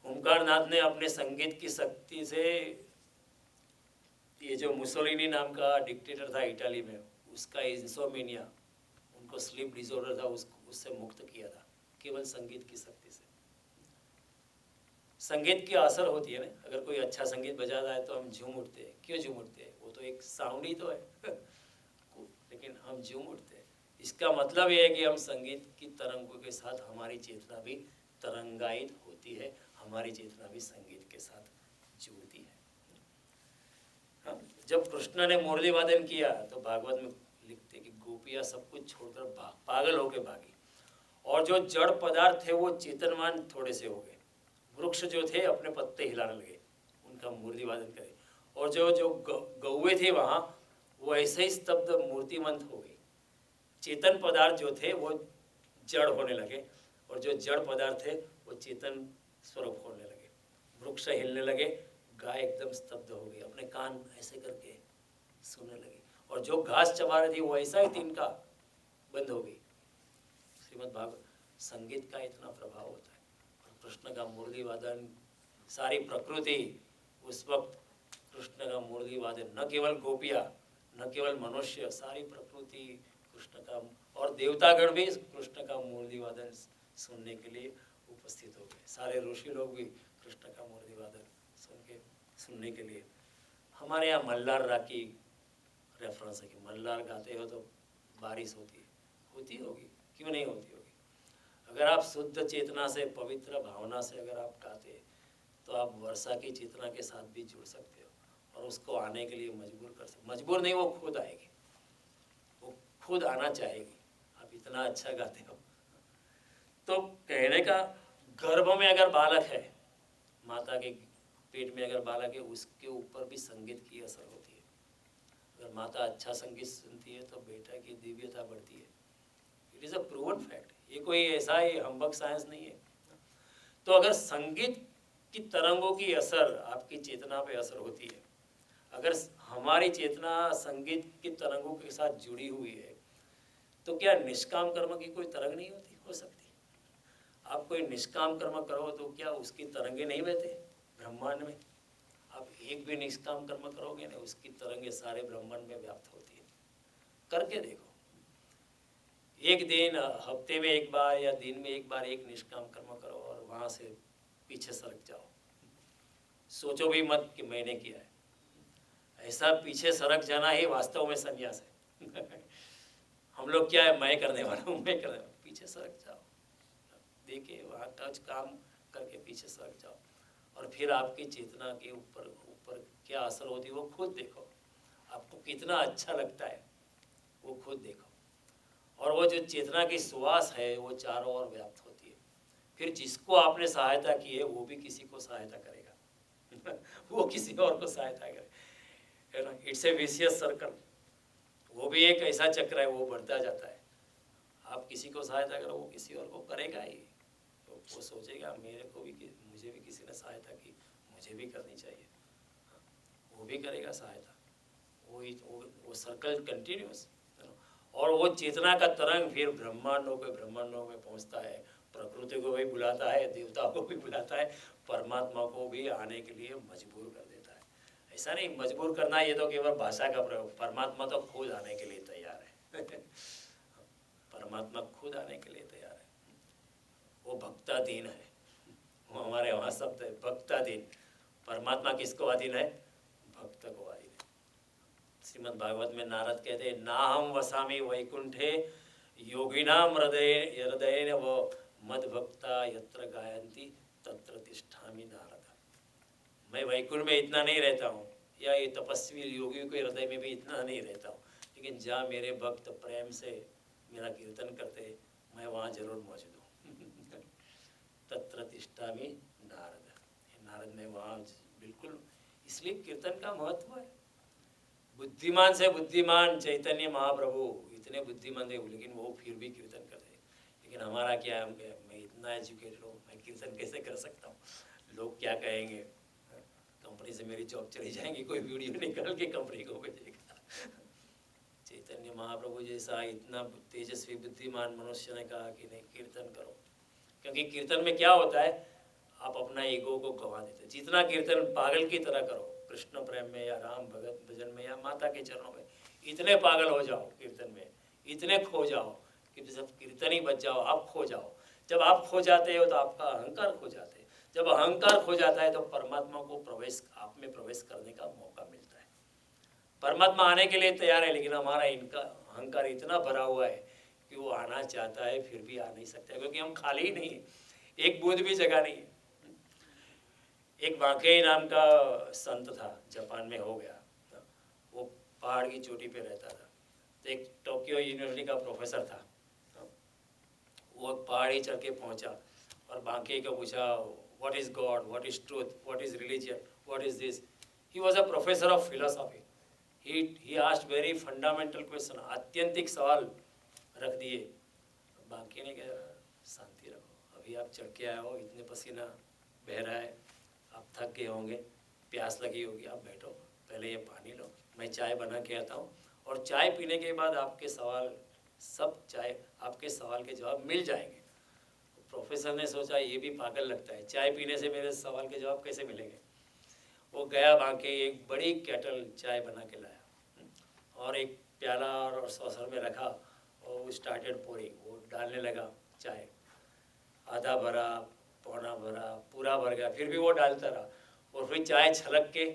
ओमकारनाथ ने अपने संगीत की शक्ति से, ये जो मुसोलिनी नाम का डिक्टेटर था इटाली में, उसका इंसोमेनिया, उनको स्लीप डिसऑर्डर था, उससे मुक्त किया था केवल संगीत की शक्ति से। संगीत की असर होती है ना, अगर कोई अच्छा संगीत बजाता है तो हम झूम उठते हैं। क्यों झूम उठते हैं? वो तो एक साउंड ही तो है लेकिन हम झूम उठते हैं। इसका मतलब ये है कि हम संगीत की तरंगों के साथ, हमारी चेतना भी तरंगायित होती है, हमारी चेतना भी संगीत के साथ जुड़ती है। हाँ, जब कृष्ण ने मुरली वादन किया तो भागवत में लिखते कि गोपियाँ सब कुछ छोड़कर पागल होके भागी, और जो जड़ पदार्थ थे वो चेतनवान थोड़े से हो गए। वृक्ष जो थे अपने पत्ते हिलाने लगे उनका मुरली वादन करे, और जो गौवे थे वहाँ वो ऐसे ही स्तब्ध मूर्तिमंत हो गई। चेतन पदार्थ जो थे वो जड़ होने लगे, और जो जड़ पदार्थ थे वो चेतन स्वरूप होने लगे। वृक्ष हिलने लगे, गाय एकदम स्तब्ध हो गई, अपने कान ऐसे करके सुनने लगी, और जो घास चबा रही थी वो ऐसा ही तिनका बंद हो गई। श्रीमद् भागवत, संगीत का इतना प्रभाव होता है। कृष्ण का मुरली वादन, सारी प्रकृति उस वक्त कृष्ण का मुरली वादन, न केवल गोपियाँ, न केवल मनुष्य, सारी प्रकृति कृष्ण का, और देवतागण भी कृष्ण का मुरली वादन सुनने के लिए उपस्थित हो गए। सारे ऋषि लोग भी कृष्ण का मुरली वादन सुनने के लिए। हमारे यहाँ मल्हार राग की रेफरेंस है कि मल्हार गाते हो तो बारिश होती होगी, क्यों नहीं होती होगी। अगर आप शुद्ध चेतना से, पवित्र भावना से अगर आप गाते तो आप वर्षा की चेतना के साथ भी जुड़ सकते हो और उसको आने के लिए मजबूर कर सकते। मजबूर नहीं, वो खुद आएगी, वो खुद आना चाहेगी। आप इतना अच्छा गाते हो। तो कहने का, गर्भ में अगर बालक है, माता के पेट में अगर बालक है, उसके ऊपर भी संगीत की असर होती है। अगर माता अच्छा संगीत सुनती है तो बेटा की दिव्यता बढ़ती है। It is a proven fact, ये कोई ऐसा ही हम्बग साइंस नहीं है। तो अगर संगीत की तरंगों की असर आपकी चेतना पे असर होती है, अगर हमारी चेतना संगीत की तरंगों के साथ जुड़ी हुई है, तो क्या निष्काम कर्म की कोई तरंग नहीं होती? हो सकती। आप कोई निष्काम कर्म करो तो क्या उसकी तरंगे नहीं बहते ब्रह्मांड में? आप एक भी निष्काम कर्म करोगे ना, उसकी तरंगे सारे ब्रह्मांड में व्याप्त होती है। करके देखो, एक दिन, हफ्ते में एक बार या दिन में एक बार एक निष्काम कर्म करो और वहाँ से पीछे सरक जाओ। सोचो भी मत कि मैंने किया है। ऐसा पीछे सरक जाना ही वास्तव में संन्यास है। हम लोग क्या है, मैं करने वाला हूँ, मैं करने वाला हूँ। पीछे सरक जाओ, देखिए वहाँ टच काम करके पीछे सरक जाओ, और फिर आपकी चेतना के ऊपर क्या असर होती है वो खुद देखो। आपको कितना अच्छा लगता है वो खुद देखो। और वो जो चेतना की सुवास है वो चारों ओर व्याप्त होती है। फिर जिसको आपने सहायता की है वो भी किसी को सहायता करेगा। वो किसी और को सहायता करे, है ना। It's a vicious circle. वो भी एक ऐसा चक्र है, वो बढ़ता जाता है। आप किसी को सहायता करो, वो किसी और को करेगा ही। तो वो सोचेगा मेरे को भी, मुझे भी किसी ने सहायता की, मुझे भी करनी चाहिए। वो भी करेगा सहायता। वो सर्कल कंटिन्यूस। और वो चेतना का तरंग फिर ब्रह्मांडों में पहुंचता है, प्रकृति को भी बुलाता है, देवताओं को भी बुलाता है, परमात्मा को भी आने के लिए मजबूर कर देता है। ऐसा नहीं मजबूर करना, ये तो केवल भाषा का प्रयोग। परमात्मा तो खुद आने के लिए तैयार है। परमात्मा खुद आने के लिए तैयार है। वो भक्ताधीन है। वो हमारे वहाँ शब्द है भक्ताधीन। परमात्मा किसको अधीन है? भक्त को अधीन है। श्रीमद् भागवत में नारद कहते हैं, ना हम वसामी वैकुंठे योगिनाम हृदय वो मद भक्ता यत्र गायंती तत्र तिष्ठामि नारद। मैं वैकुंठ में इतना नहीं रहता हूँ, या ये तपस्वी योगियों के हृदय में भी इतना नहीं रहता हूँ, लेकिन जहाँ मेरे भक्त प्रेम से मेरा कीर्तन करते, मैं वहाँ जरूर मौजूद हूँ। तत्र तिष्ठामि नारद। नारद में वहाँ बिल्कुल, इसलिए कीर्तन का महत्व है। बुद्धिमान से बुद्धिमान चैतन्य महाप्रभु इतने बुद्धिमान थे, लेकिन वो फिर भी कीर्तन करते। लेकिन हमारा क्या है, मैं इतना एजुकेटेड हूँ, मैं कीर्तन कैसे कर सकता हूँ? लोग क्या कहेंगे, कंपनी से मेरी जॉब चली जाएंगी, कोई वीडियो निकाल के कंपनी को भेजेगा। चैतन्य महाप्रभु जैसा इतना तेजस्वी बुद्धिमान मनुष्य ने कहा कि नहीं, कीर्तन करो। क्योंकि कीर्तन में क्या होता है, आप अपना ईगो को गंवा देते। जितना कीर्तन पागल की तरह करो, कृष्ण प्रेम में या राम भगत भजन में या माता के चरणों में, इतने पागल हो जाओ कीर्तन में, इतने खो जाओ कि सब कीर्तन ही बच जाओ, आप खो जाओ। जब आप खो जाते हो तो आपका अहंकार खो जाते है। जब अहंकार खो जाता है तो परमात्मा को आप में प्रवेश करने का मौका मिलता है। परमात्मा आने के लिए तैयार है, लेकिन हमारा इनका अहंकार इतना भरा हुआ है कि वो आना चाहता है फिर भी आ नहीं सकता, क्योंकि हम खाली ही नहीं है, एक बूंद भी जगह नहीं है। एक वाकई नाम का संत था, जापान में हो गया। वो पहाड़ की चोटी पे रहता था। तो एक टोक्यो यूनिवर्सिटी का प्रोफेसर था, वो पहाड़ी चढ़ के पहुंचा और बाकी को पूछा, what is God, what is truth, what is religion, what is this. He was a professor of philosophy. He asked very fundamental question, आत्यंतिक सवाल रख दिए। बाकी ने कहा, शांति रखो, अभी आप चढ़ के आए हो, इतने पसीना बह रहा है, आप थक गए होंगे, प्यास लगी होगी, आप बैठो, पहले ये पानी लो, मैं चाय बना के आता हूँ, और चाय पीने के बाद आपके सवाल के जवाब मिल जाएंगे। प्रोफेसर ने सोचा ये भी पागल लगता है, चाय पीने से मेरे सवाल के जवाब कैसे मिलेंगे। वो गया बांके एक बड़ी केटल चाय बना के लाया और एक प्याला और सॉसर में रखा और वो स्टार्टेड पोरिंग, वो डालने लगा चाय। आधा भरा, पौना भरा, पूरा भर गया, फिर भी वो डालता रहा और फिर चाय छलक के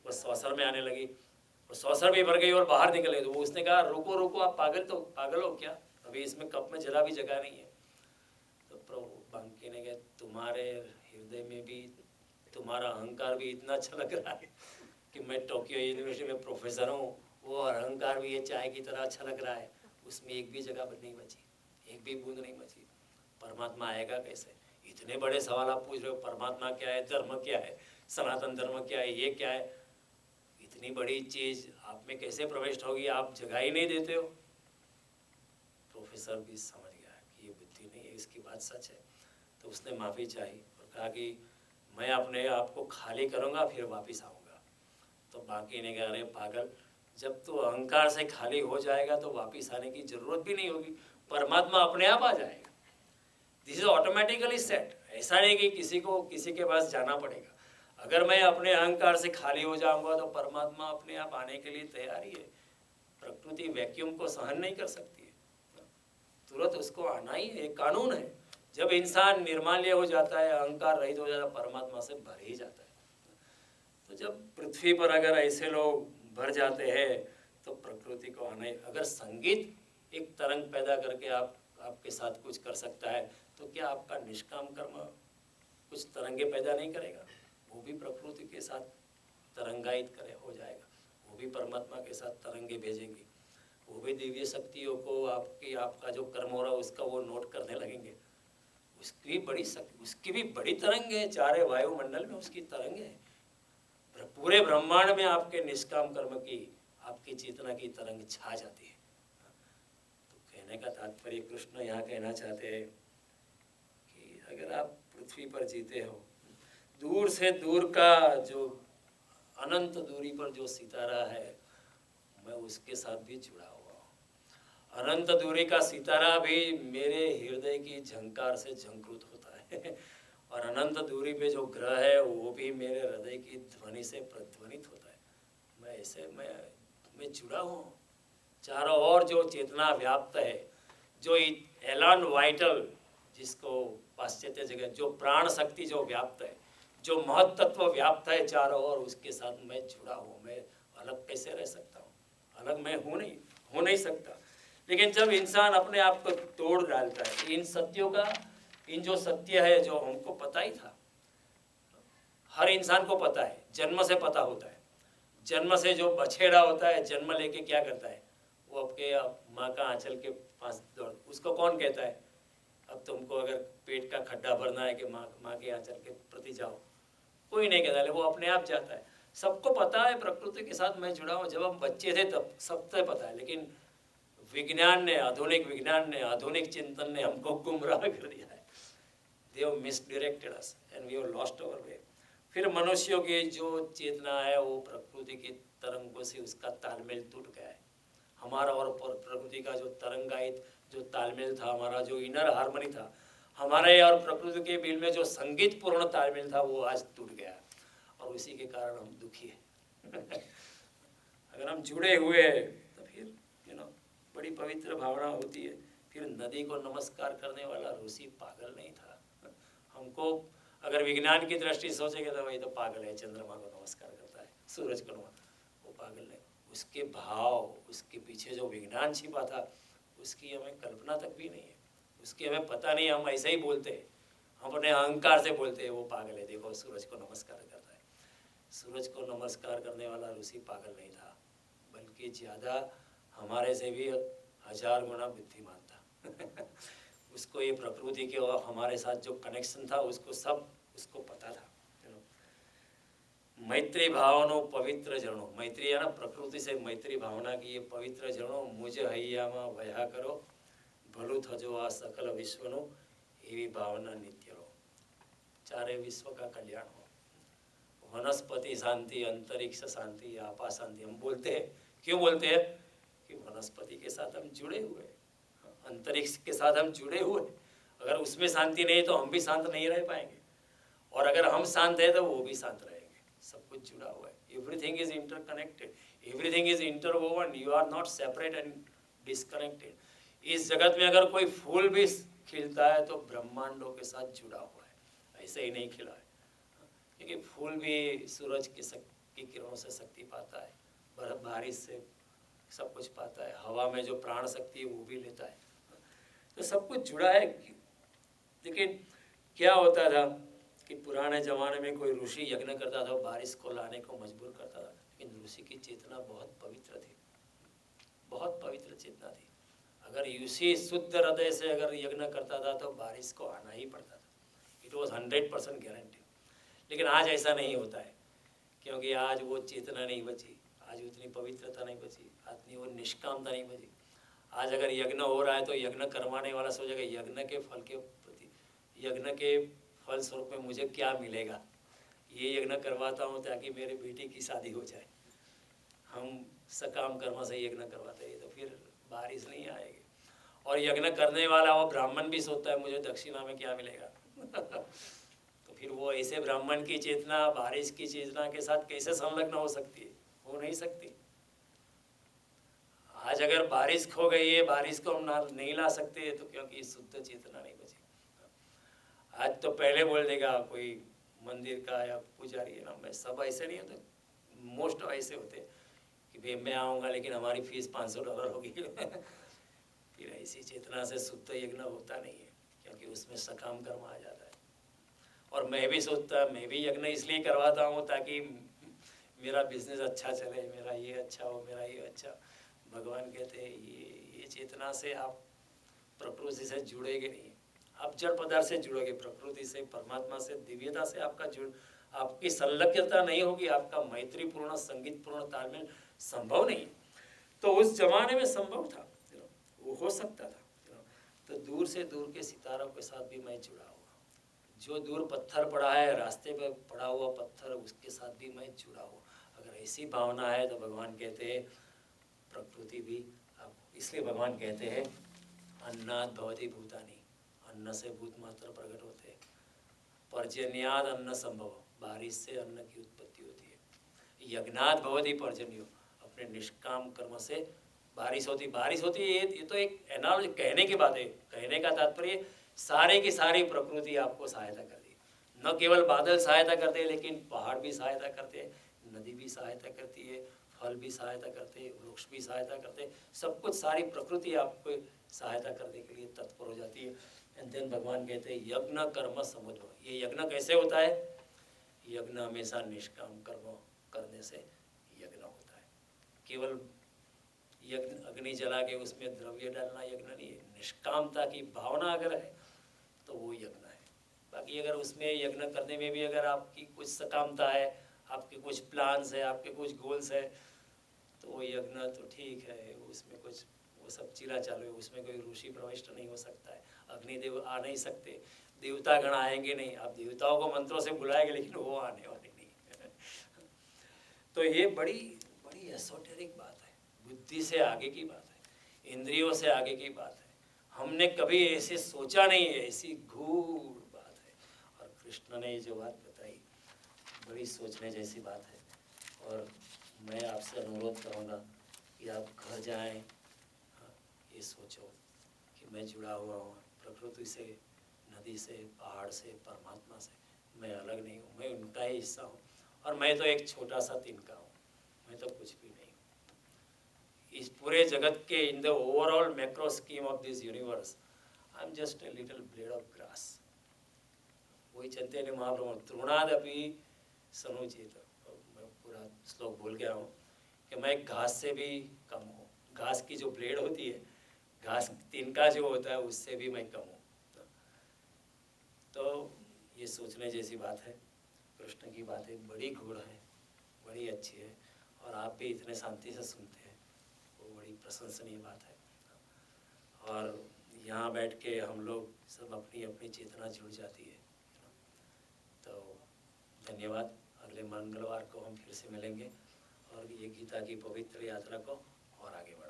वो सॉसर में आने लगी और सॉसर भी भर गई और बाहर निकल गई। तो वो उसने कहा रुको रुको, आप पागल हो क्या, अभी इसमें कप में जरा भी जगह नहीं है। तो प्रभु बांके ने कहा तुम्हारे हृदय में भी तुम्हारा अहंकार भी इतना छलक रहा है कि मैं टोक्यो यूनिवर्सिटी में प्रोफेसर हूँ, वो अहंकार भी ये चाय की तरह छलक रहा है, उसमें एक भी जगह नहीं बची, एक भी बूंद नहीं बची। परमात्मा आएगा कैसे? इतने बड़े सवाल आप पूछ रहे हो, परमात्मा क्या है, धर्म क्या है, सनातन धर्म क्या है, ये क्या है, इतनी बड़ी चीज आप में कैसे प्रविष्ट होगी, आप जगह ही नहीं देते हो। प्रोफेसर भी समझ गया कि ये बुद्धि नहीं है, इसकी बात सच है। तो उसने माफ़ी चाही और कहा कि मैं अपने आप को खाली करूँगा फिर वापस आऊँगा। तो बाकी ने कहा अरे पागल, जब तू अहंकार से खाली हो जाएगा तो वापस आने की जरूरत भी नहीं होगी, परमात्मा अपने आप आ जाएगा। This is automatically set. ऐसा नहीं कि किसी के पास जाना पड़ेगा। अगर मैं अपने अहंकार से खाली हो जाऊंगा तो परमात्मा अपने आप आने के लिए तैयार ही है। प्रकृति वैक्यूम को सहन नहीं कर सकती है, तुरंत उसको आना ही है, कानून है। जब इंसान निर्माल्य हो जाता है, अहंकार रहित हो जाता है, परमात्मा से भर ही जाता है। तो जब पृथ्वी पर अगर ऐसे लोग भर जाते हैं तो प्रकृति को आना ही। अगर संगीत एक तरंग पैदा करके आपके साथ कुछ कर सकता है तो क्या आपका निष्काम कर्म कुछ तरंगे पैदा नहीं करेगा? वो भी प्रकृति के साथ तरंगायित करे हो जाएगा, वो भी परमात्मा के साथ तरंगे भेजेंगे, वो भी दिव्य शक्तियों को आपका जो कर्म हो रहा है उसका वो नोट करने लगेंगे। उसकी भी बड़ी तरंग है, चारे वायुमंडल में उसकी तरंग है। पूरे ब्रह्मांड में आपके निष्काम कर्म की, आपकी चेतना की तरंग छा जाती है। तो कहने का तात्पर्य कृष्ण यहाँ कहना चाहते हैं कि अगर आप पृथ्वी पर जीते हो, दूर से दूर का जो अनंत दूरी पर जो सितारा है, मैं उसके साथ भी जुड़ा हुआ हूँ। अनंत दूरी का सितारा भी मेरे हृदय की झंकार से झंकृत होता है और अनंत दूरी पे जो ग्रह है वो भी मेरे हृदय की ध्वनि से प्रतिध्वनित होता है। मैं जुड़ा हूँ। चारों ओर जो चेतना व्याप्त है, जो एलान वाइटल, जिसको पाश्चात्य जगह जो प्राण शक्ति जो व्याप्त है, जो महत्त्व व्याप्त है चारों ओर, उसके साथ मैं जुड़ा हूँ। मैं अलग कैसे रह सकता हूँ? अलग मैं हो नहीं सकता। लेकिन जब इंसान अपने आप को तोड़ डालता है, इन सत्यों का, इन जो सत्य है जो हमको पता ही था, हर इंसान को पता है, जन्म से पता होता है। जन्म से जो बछेड़ा होता है, जन्म लेके क्या करता है, वो आपके माँ का आंचल के पास दौड़, उसको कौन कहता है अब तुमको अगर पेट का खड्डा भरना है कि माँ के आंचल के प्रति जाओ? कोई नहीं कहता, वो अपने आप जाता है। सबको पता है प्रकृति के साथ मैं जुड़ा हूँ। जब हम बच्चे थे तब सबसे पता है, लेकिन आधुनिक विज्ञान ने, आधुनिक चिंतन ने हमको गुमराह कर दिया है। They have misdirected us and we have lost our way. फिर मनुष्यों की जो चेतना है वो प्रकृति की तरंगों से उसका तालमेल टूट गया है। हमारा और प्रकृति का जो तरंगायित जो तालमेल था, हमारा जो इनर हार्मनी था, हमारे और प्रकृति के बीच में जो संगीत पूर्ण तालमेल था, वो आज टूट गया और उसी के कारण हम दुखी हैं। अगर हम जुड़े हुए हैं तो फिर बड़ी पवित्र भावना होती है। फिर नदी को नमस्कार करने वाला ऋषि पागल नहीं था। हमको अगर विज्ञान की दृष्टि सोचेंगे तो वही तो पागल है, चंद्रमा को नमस्कार करता है, सूरज को वो पागल है। उसके भाव, उसके पीछे जो विज्ञान छिपा था, उसकी हमें कल्पना तक भी नहीं है, उसकी हमें पता नहीं। हम ऐसे ही बोलते हैं, हम अपने अहंकार से बोलते हैं वो पागल है, देखो सूरज को नमस्कार करता है। सूरज को नमस्कार करने वाला ऋषि पागल नहीं था, बल्कि ज़्यादा हमारे से भी 1000 गुना बुद्धिमान था। उसको ये प्रकृति के और हमारे साथ जो कनेक्शन था उसको पता था। मैत्री भावनो पवित्र जनो, मैत्री है ना, प्रकृति से मैत्री भावना की ये पवित्र जनो, मुझे हैयामा वया करो, भलु थजो आ सकल विश्वनो, एवी भावना नित्य रो, चारे विश्व का कल्याण हो। वनस्पति शांति, अंतरिक्ष शांति, आपा शांति। हम बोलते हैं, क्यों बोलते हैं? कि वनस्पति के साथ हम जुड़े हुए, अंतरिक्ष के साथ हम जुड़े हुए, अगर उसमें शांति नहीं तो हम भी शांत नहीं रह पाएंगे, और अगर हम शांत है तो वो भी शांत रहेंगे। सब कुछ जुड़ा हुआ है, everything is interconnected, everything is interwoven, you are not separate and disconnected. इस जगत में अगर कोई फूल भी खिलता है तो ब्रह्मांडों के साथ जुड़ा हुआ है, ऐसे ही नहीं खिला है, क्योंकि फूल भी सूरज की किरणों से शक्ति पाता है, बर्फ बारिश से सब कुछ पाता है, हवा में जो प्राण शक्ति है वो भी लेता है, तो सब कुछ जुड़ा है। लेकिन क्या होता था कि पुराने ज़माने में कोई ऋषि यज्ञ करता था, बारिश को लाने को मजबूर करता था, लेकिन ऋषि की चेतना बहुत पवित्र थी, बहुत पवित्र चेतना थी। अगर ऋषि शुद्ध हृदय से अगर यज्ञ करता था तो बारिश को आना ही पड़ता था, इट वॉज 100% गारंटी। लेकिन आज ऐसा नहीं होता है, क्योंकि आज वो चेतना नहीं बची, आज उतनी पवित्रता नहीं बची, उतनी वो निष्कामता नहीं बची। आज अगर यज्ञ हो रहा है तो यज्ञ करवाने वाला सोचेगा यज्ञ के फल के प्रति, यज्ञ के फल स्वरूप में मुझे क्या मिलेगा, ये यज्ञ करवाता हूँ ताकि मेरे बेटी की शादी हो जाए, हम सकाम कर्म से यज्ञ करवाते हैं तो फिर बारिश नहीं आएगी। और यज्ञ करने वाला वो ब्राह्मण भी सोचता है मुझे दक्षिणा में क्या मिलेगा तो फिर वो ऐसे ब्राह्मण की चेतना बारिश की चेतना के साथ कैसे संलग्न हो सकती है, हो नहीं सकती। आज अगर बारिश खो गई है, बारिश को हम नहीं ला सकते तो क्योंकि शुद्ध चेतना नहीं बची। आज तो पहले बोल देगा कोई मंदिर का या पुजारी है ना, मैं सब ऐसे नहीं होते, मोस्ट ऐसे होते कि भाई मैं आऊँगा लेकिन हमारी फीस $500 होगी फिर ऐसी चेतना से शुद्ध यज्ञ होता नहीं है, क्योंकि उसमें सकाम कर्म आ जाता है। और मैं भी सोचता, मैं भी यज्ञ इसलिए करवाता हूँ ताकि मेरा बिजनेस अच्छा चले, मेरा ये अच्छा हो, मेरा ये अच्छा। भगवान कहते हैं ये चेतना से आप प्रकृति से जुड़ेंगे नहीं, आप जड़ पदार्थ से जुड़ोगे, प्रकृति से, परमात्मा से, दिव्यता से आपकी संलग्नता नहीं होगी, आपका मैत्रीपूर्ण संगीतपूर्ण तालमेल संभव नहीं। तो उस जमाने में संभव था, वो हो सकता था। तो दूर से दूर के सितारों के साथ भी मैं जुड़ा हुआ, जो दूर पत्थर पड़ा है, रास्ते पे पड़ा हुआ पत्थर, उसके साथ भी मैं जुड़ा हुआ। अगर ऐसी भावना है तो भगवान कहते हैं प्रकृति भी आप, इसलिए भगवान कहते हैं अन्नाद भवति भूतानि, अन्न से भूत मात्र प्रकट होते हैं, पर्जन्याद अन्न संभव, बारिश से अन्न की उत्पत्ति होती है, यज्ञात भवति पर्जन्यो, अपने निष्काम कर्म से बारिश होती है। ये तो एक एनालॉजी, कहने की बात है, कहने का तात्पर्य सारे की सारी प्रकृति आपको सहायता करती है। न केवल बादल सहायता करते हैं, लेकिन पहाड़ भी सहायता करते हैं, नदी भी सहायता करती है, फल भी सहायता करते हैं, वृक्ष भी सहायता करते हैं, सब कुछ सारी प्रकृति आपको सहायता करने के लिए तत्पर हो जाती है। एंड देन भगवान कहते हैं यज्ञ कर्म समुद्र। ये यज्ञ कैसे होता है? यज्ञ हमेशा निष्काम कर्म करने से यज्ञ होता है। केवल यज्ञ अग्नि जला के उसमें द्रव्य डालना यज्ञ नहीं है, निष्कामता की भावना अगर है तो वो यज्ञ है। बाकी अगर उसमें यज्ञ करने में भी अगर आपकी कुछ सकामता है, आपके कुछ प्लान्स है, आपके कुछ गोल्स है, तो वो यज्ञ तो ठीक है, उसमें कुछ वो सब चिला चालू है, उसमें कोई ऋषि प्रविष्ट नहीं हो सकता है, अग्निदेव आ नहीं सकते, देवतागण आएंगे नहीं, आप देवताओं को मंत्रों से बुलाएंगे लेकिन वो आने वाले नहीं तो ये बड़ी बड़ी एसोटेरिक बात है, बुद्धि से आगे की बात है, इंद्रियों से आगे की बात है। हमने कभी ऐसे सोचा नहीं है, ऐसी गूढ़ बात है। और कृष्ण ने ये जो बात बताई बड़ी सोचने जैसी बात है। और मैं आपसे अनुरोध करूँगा कि आप घर जाएं, ये सोचो कि मैं जुड़ा हुआ हूँ प्रकृति से, नदी से, पहाड़ से, परमात्मा से। मैं अलग नहीं हूँ, मैं उनका ही हिस्सा हूँ, और मैं तो एक छोटा सा तिनका हूँ, मैं तो कुछ भी नहीं हूँ इस पूरे जगत के। In the overall macro scheme of this universe I am just a little blade of grass. वही चैतन्य महाप्रभु तृणादपि सनुचित, मैं पूरा श्लोक भूल गया हूँ कि मैं घास से भी कम हूँ। घास की जो ब्लेड होती है, घास तिनका जो होता है, उससे भी मैं कम हूँ। तो ये सोचने जैसी बात है। कृष्ण की बातें बड़ी गूढ़ है, बड़ी अच्छी है, और आप भी इतने शांति से सुनते हैं, वो बड़ी प्रशंसनीय बात है। और यहाँ बैठ के हम लोग सब अपनी अपनी चेतना जुड़ जाती है। तो धन्यवाद। अगले मंगलवार को हम फिर से मिलेंगे और ये गीता की पवित्र यात्रा को और आगे बढ़ाएंगे।